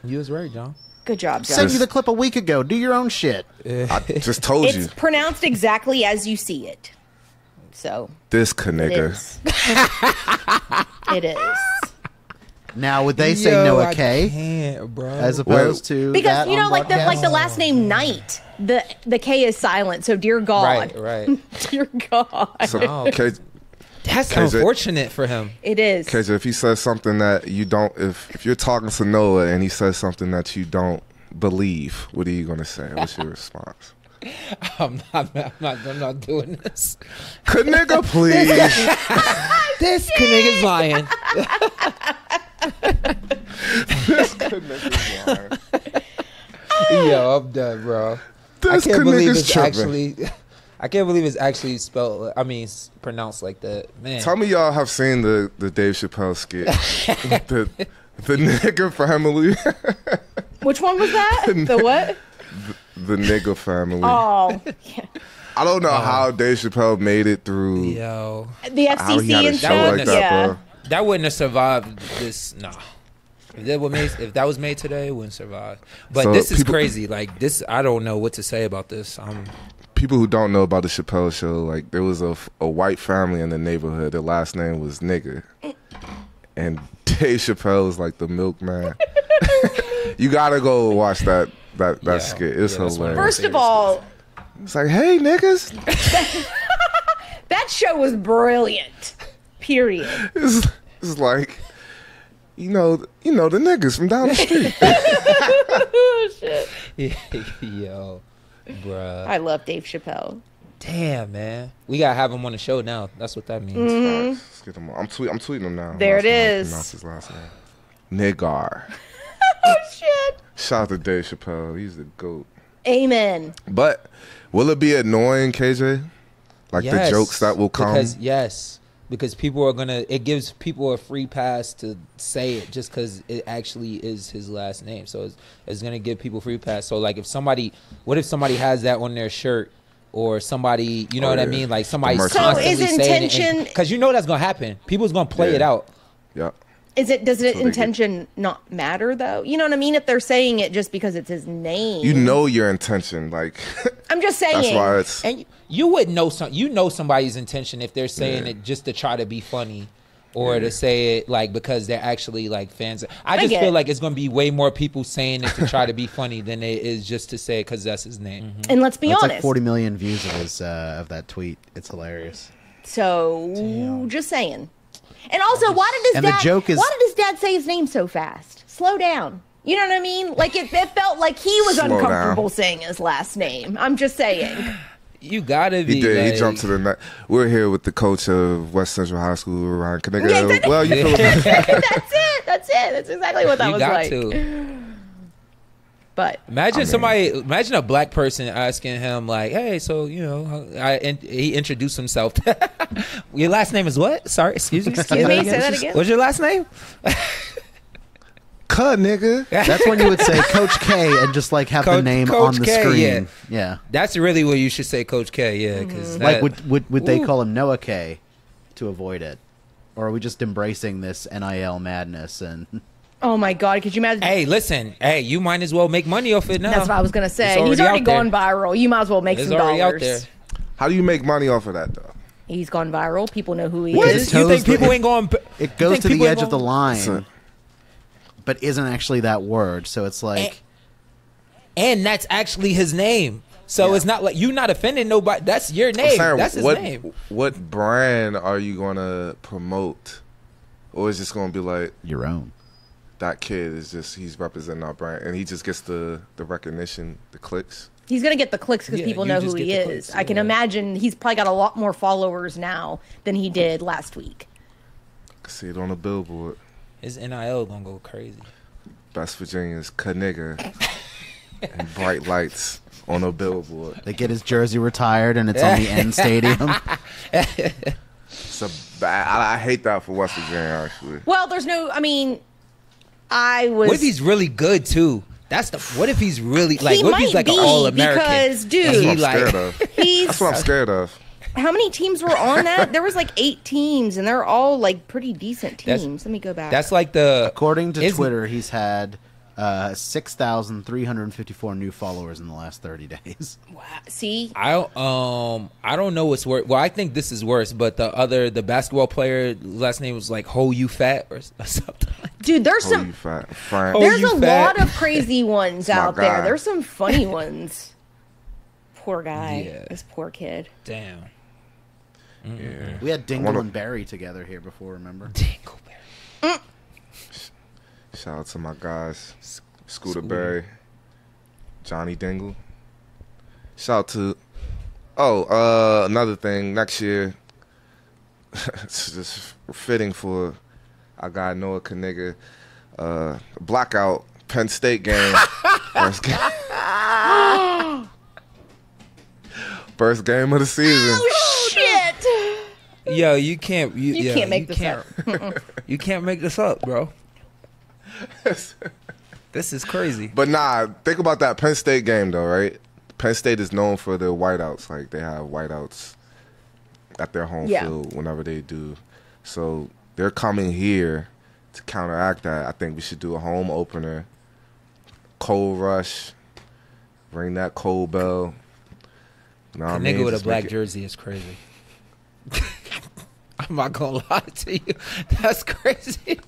You was right, John. Good job, John. Sent you the clip a week ago. Do your own shit. I just told It's you pronounced exactly as you see it. So this it Kaniga. is. It is. Now, would they say Yo, Noah I K can't, bro. as opposed to Because that you know, on like the broadcast? last name Knight, the K is silent. So dear God, right. dear God. So Oh. K, That's KJ unfortunate for him. It is. KJ, if he says something that you don't, if you're talking to Noah and he says something that you don't believe, what are you gonna say? What's your response? I'm not doing this. Nigga, please. This nigga's lying. This nigga's lying. Yo, I'm done, bro. This I can't believe nigga's it's tripping. actually. I can't believe it's actually spelled. I mean, pronounced like that, man. Tell me y'all have seen the Dave Chappelle skit. the nigga family. Which one was that? The what? The nigga family. Oh, yeah. I don't know how Dave Chappelle made it through. Yo, The How he FCC had a and show stuff. like that, Yeah. bro. that wouldn't have survived this. Nah. If that was made today, it wouldn't survive. But So this is people- crazy. Like this, I don't know what to say about this. People who don't know about the Chappelle show, like there was a white family in the neighborhood. Their last name was nigga, and Dave Chappelle is like the milkman. You gotta go watch that skit. It's yeah, that's one of my hilarious. First of all, It's like, hey niggas, that show was brilliant. Period. it's like, you know the niggas from down the street. Oh shit. Yo, bruh. I love Dave Chappelle. Damn, man. We gotta have him on the show now. That's what that means. Let's get him on. I'm tweeting him now. There I'm it not gonna is. pronounce his last name. Niggar. Oh shit. Shout out to Dave Chappelle. He's the GOAT. Amen. But will it be annoying, KJ? Like Yes, the jokes that will come? Because people are gonna. It gives people a free pass to say it just because it actually is his last name. So it's gonna give people free pass. So like, what if somebody has that on their shirt? Or somebody, you know what I yeah. mean? Like somebody's So constantly is saying intention- it. Because you know that's going to happen. People's going to play Yeah. it out. Yeah. Does it what they intention not matter though? You know what I mean? If they're saying it just because it's his name. You know your intention. Like, I'm just saying. that's why it's. And you would know somebody's intention if they're saying Yeah. it just to try to be funny or to say it like because they're actually like fans. I just get feel it. like it's going to be way more people saying it to try to be funny than it is just to say it because that's his name. And let's be It's honest. like 40 million views of his of that tweet. It's hilarious. So just saying. And also, why did And the joke is- why did his dad say his name so fast? Slow down. You know what I mean? Like it felt like he was Slow uncomfortable down. saying his last name. I'm just saying. You got to be. He did. Like, He jumped to the net. We're here with the coach of West Central High School, Ryan Knigga. Yeah, exactly. Well, you feel That's it. That's it. That's exactly what that You was got like. to. But Imagine a black person asking him like, "Hey, so he introduced himself. Your last name is what? Sorry, excuse me. Excuse me, say that again. What's your last name? cut, nigga. That's when you would say Coach K and just like have the Coach- name Coach on the K, screen. Yeah. That's really what you should say, Coach K. Yeah, because Like would they call him Noah K to avoid it? Or are we just embracing this NIL madness and oh my god, could you imagine? Hey, listen. Hey, you might as well make money off it now. That's what I was gonna say. It's He's already out there. gone viral. You might as well make It's some already dollars. out there. How do you make money off of that, though? He's gone viral. People know who he What? is. It You think tells people the- ain't going? it goes to the edge of the line, So- but isn't actually that word. So it's like And that's actually his name. So Yeah. it's not like you're not offending nobody. That's your I'm name. saying, That's his what, name. What brand are you going to promote? Or is it just going to be like, your own. that kid is just, he's representing our brand, and he just gets the recognition, the clicks? He's gonna get the clicks because Yeah, people you know just who he get the is. clicks, I can yeah. imagine he's probably got a lot more followers now than he did last week. See it on a billboard. His NIL gonna go crazy. Best Virginia's Knigga. And bright lights on a billboard. They get his jersey retired and it's on the end stadium. It's a bad, I hate that for West Virginia, actually. Well, there's no. I mean, I was. What if he's really good too? That's the. What if he's really like? He What if he's might like an be, All American? because, dude- That's he what I'm like. scared of. He's That's what I'm scared of. how many teams were on that? There was like 8 teams, and they're all like pretty decent That's- teams. Let me go back. That's like the. According to Isn't- Twitter, he's had 6,354 new followers in the last 30 days. See, I don't know what's worse. Well, I think this is worse. But the basketball player last name was like Ho You Fat or something. dude, there's Oh, some. you fat. Frank. Oh, There's you a fat. lot of crazy ones my out there. guy. There's some funny ones. Poor guy. Yeah. This poor kid. Damn. Yeah. We had Dingle and Barry together here before, remember? Dingleberry. Shout out to my guys, Scooter Berry, Johnny Dingle. Shout out to another thing next year. It's just fitting for our guy Noah Kaniga. Blackout Penn State game. First game of the season. Oh shit! Yo, you can't. You can't make this up. You can't make this up, bro. This is crazy. But nah, think about that Penn State game though, right? Penn State is known for their whiteouts. Like they have whiteouts at their home field whenever they do. So they're coming here to counteract that. I think we should do a home opener, cold rush, ring that cold bell. Know what I mean? Nigga with a Just black make it- jersey is crazy. I'm not gonna lie to you. That's crazy.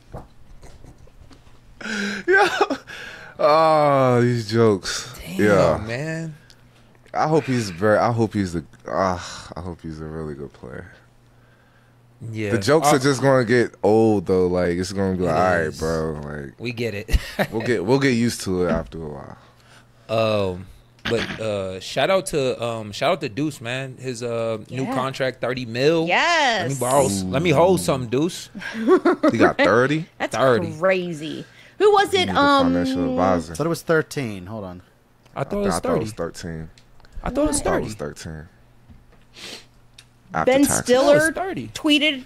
Yeah. Oh, these jokes. Damn, Yeah. man. I hope he's I hope he's a really good player. Yeah. The jokes are just gonna get old though. Like it's gonna be like, It all right, is. bro. Like We get it. we'll get used to it after a while. But shout out to Deuce, man. His new contract, 30 mil. Yes. Let me hold some, Deuce. He got 30. That's 30. crazy. Who was it? Financial advisor. I thought it was 13. Hold on. I thought it was I thought it 30. was 13. I thought it was I thought it 30. was 13. After Ben taxes. Stiller No, it's 30. tweeted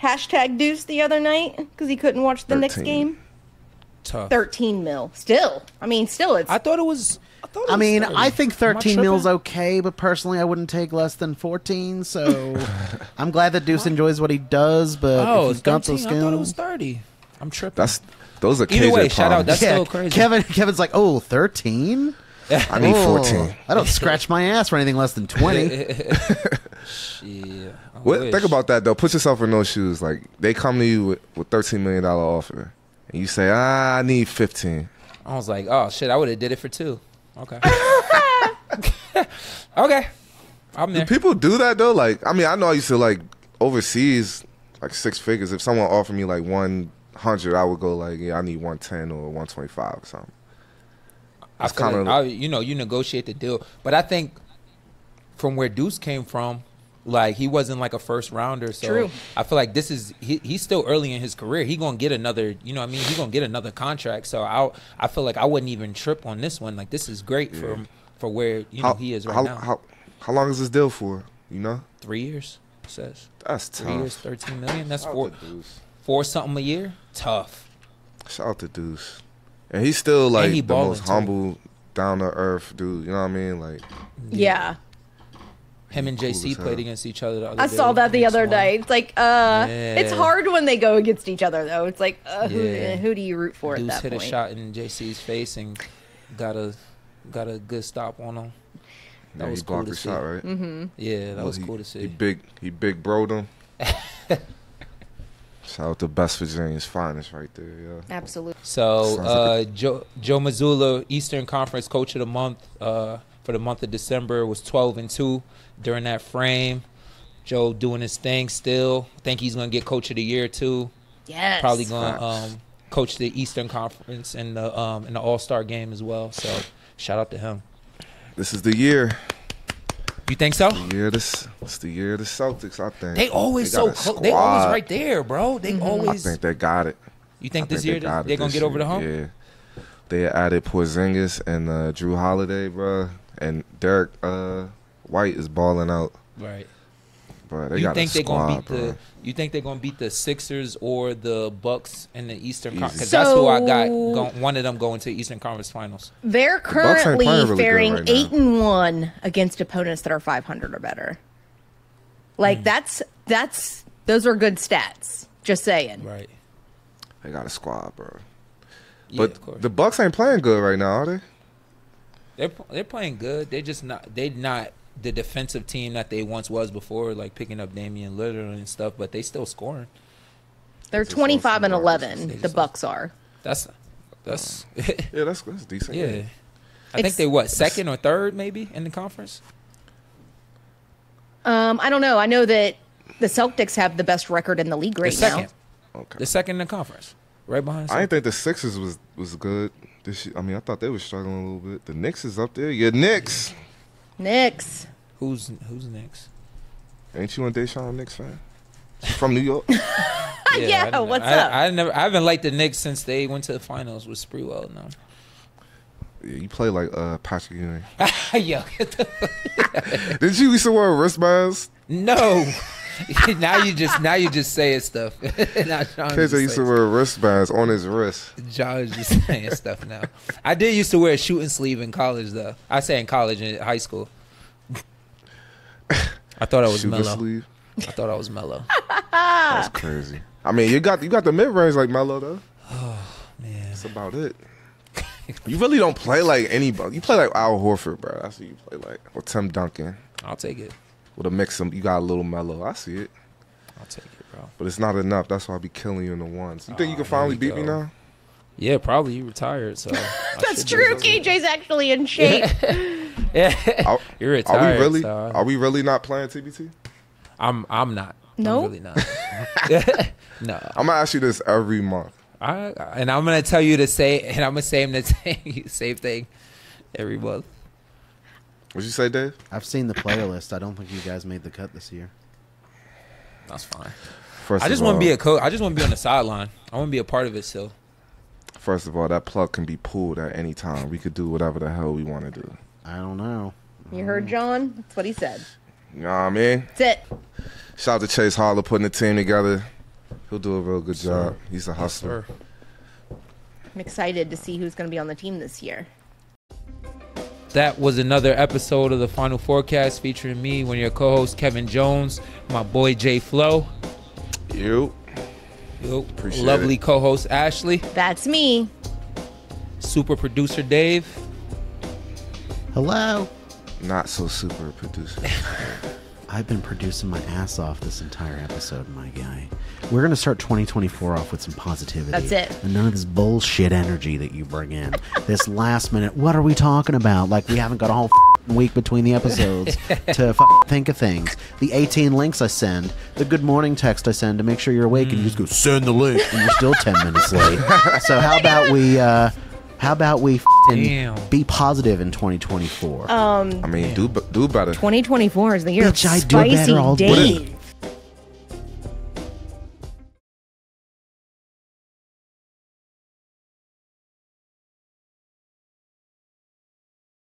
hashtag Deuce the other night because he couldn't watch the Knicks 13. game. Tough. 13 mil. Still, it's. I thought it was. I mean, 30. I think Am I 13 mil's tripping? okay, but personally, I wouldn't take less than 14. So I'm glad that Deuce enjoys what he does, but Oh, if it's he's got 13. those I thought it was skills. 30. I'm tripping. Those are Either KJ way, shout out. problems. That's still crazy. Kevin's like, oh, 13? I need 14. I don't scratch my ass for anything less than 20. Yeah. Think about that though. Put yourself in those shoes. Like they come to you with $13 million offer, and you say, I need 15. I was like, oh shit, I would have did it for 2. Okay. Okay. I'm Do there. people do that though? Like, I mean, I know I used to like overseas, like 6 figures. If someone offered me like 100, I would go like, yeah, I need 110 or 125 or something. I feel kinda- like you negotiate the deal, but I think from where Deuce came from, like he wasn't like a first rounder, so True. I feel like he's still early in his career. He gonna get another, you know what I mean? He gonna get another contract. So I feel like I wouldn't even trip on this one. Like this is great for where he is right now. How long is this deal for? You know, 3 years, it says. that's 3 tough. years, 13 million. That's Shout four out to Deuce. four something a year. Tough. Shout out to Deuce. And he's still like he the ballin', most too. humble, down to earth dude. You know what I mean? Like, Yeah. Him and Cool JC as hell. played against each other the other I day. saw that the Knicks other won. day. It's like, it's Yeah. hard when they go against each other, though. It's like, Yeah. who do you root for Deuce at that hit point? a shot in JC's face and got a good stop on him. That yeah, was he cool blocked to the see. shot, right? Mm-hmm. Yeah, that was He- cool to see. He big broed him. Shout out to Best Virginia's finest right there, yeah. Absolutely. So Sounds Joe Mazzulla, Eastern Conference Coach of the Month for the month of December, was 12-2 during that frame. Joe doing his thing still. I think he's gonna get Coach of the Year too. Yes. Probably gonna Facts. coach the Eastern Conference in the All-Star game as well. So shout out to him. This is the year. You think so? It's the year of the Celtics, I think. They always got so a close. They always squad. right there, bro. They I always. think they got it. You think I this think year got it they're gonna this get over the hump? year, Yeah. They added Porzingis and Drew Holiday, bro. And Derek White is balling out. Right. Bro, they You got think a they're gonna squad, beat bro. the? You think they're gonna beat the Sixers or the Bucks in the Eastern Conference? Because Easy. that's who I got. So- One of them going to the Eastern Conference Finals. They're Bucks ain't currently playing really good faring right now. 8-1 against opponents that are 500 or better. Like that's those are good stats. Just saying. Right. They got a squad, bro. Yeah, of But course. the Bucks ain't playing good right now, are they? They're playing good. They're just not. They're not the defensive team that they once was before, like picking up Damian Lillard and stuff. But they still scoring. They're Just 25 and lost to the 11. Marcus. The Bucks are. That's Yeah, that's decent. yeah. I think It's- they second or third maybe in the conference. I don't know. I know that The Celtics have the best record in the league The right second. now. Okay. The second in the conference. Right behind. I didn't think the Sixers was good. I mean, I thought they were struggling a little bit. The Knicks is up there. Yeah, Knicks. Knicks. Who's next? Ain't you a Deshaun Knicks fan? From New York. Yeah, what's up? I haven't liked the Knicks since they went to the finals with Sprewell. No. Yeah, you play like Patrick Ewing. Yo, Did you used to wear wristbands? no. now you just saying stuff. Now John Kids just used to saying wear wristbands on his wrist. stuff. John is just saying stuff now. I did used to wear a shooting sleeve in college though. I say in college and high school. I thought I was Shooter mellow. sleeve. I thought I was mellow. That's crazy. I mean, you got the mid range like Melo though. Oh man. That's about it. You really don't play like anybody. You play like Al Horford, bro. That's what you play like. Or Tim Duncan. I'll take it. With a mix of, you got a little Melo. I see it. I'll take it, bro. But it's not enough. That's why I be killing you in the ones. You think you can here finally we beat me go. now? Yeah, probably. You retired, so That's true. KJ's actually in shape. Yeah, you're retired. Are we really not playing TBT? I'm not. No? I'm really not. No. I'm gonna ask you this every month. And I'm gonna tell you to say, and I'm gonna say the same thing every month. What'd you say, Dave? I've seen the playlist. I don't think you guys made the cut this year. That's fine. First I just of want to be all- a coach. I just want to be on the sideline. I want to be a part of it still. First of all, that plug can be pulled at any time. We could do whatever the hell we want to do. I don't know. You heard John? That's what he said. You know what I mean? That's it. Shout out to Chase Harler putting the team together. He'll do a real good job. He's a hustler. Sir. I'm excited to see who's going to be on the team this year. That was another episode of the Final Forecast featuring me, one of your co-hosts, Kevin Jones, my boy Jay Flo, You. Appreciate lovely it. co-host Ashley, That's me. super producer Dave. Hello. Not so super producer. I've been producing my ass off this entire episode, my guy. We're going to start 2024 off with some positivity. That's it. And none of this bullshit energy that you bring in. This last minute, what are we talking about? Like we haven't got a whole week between the episodes to think of things. The 18 links I send, the good morning text I send to make sure you're awake, and you just go, send the link, and you're still 10 minutes late. So how about we Damn. be positive in 2024? I mean, do better. 2024 is the year of Bitch, I do better spicy all day. days.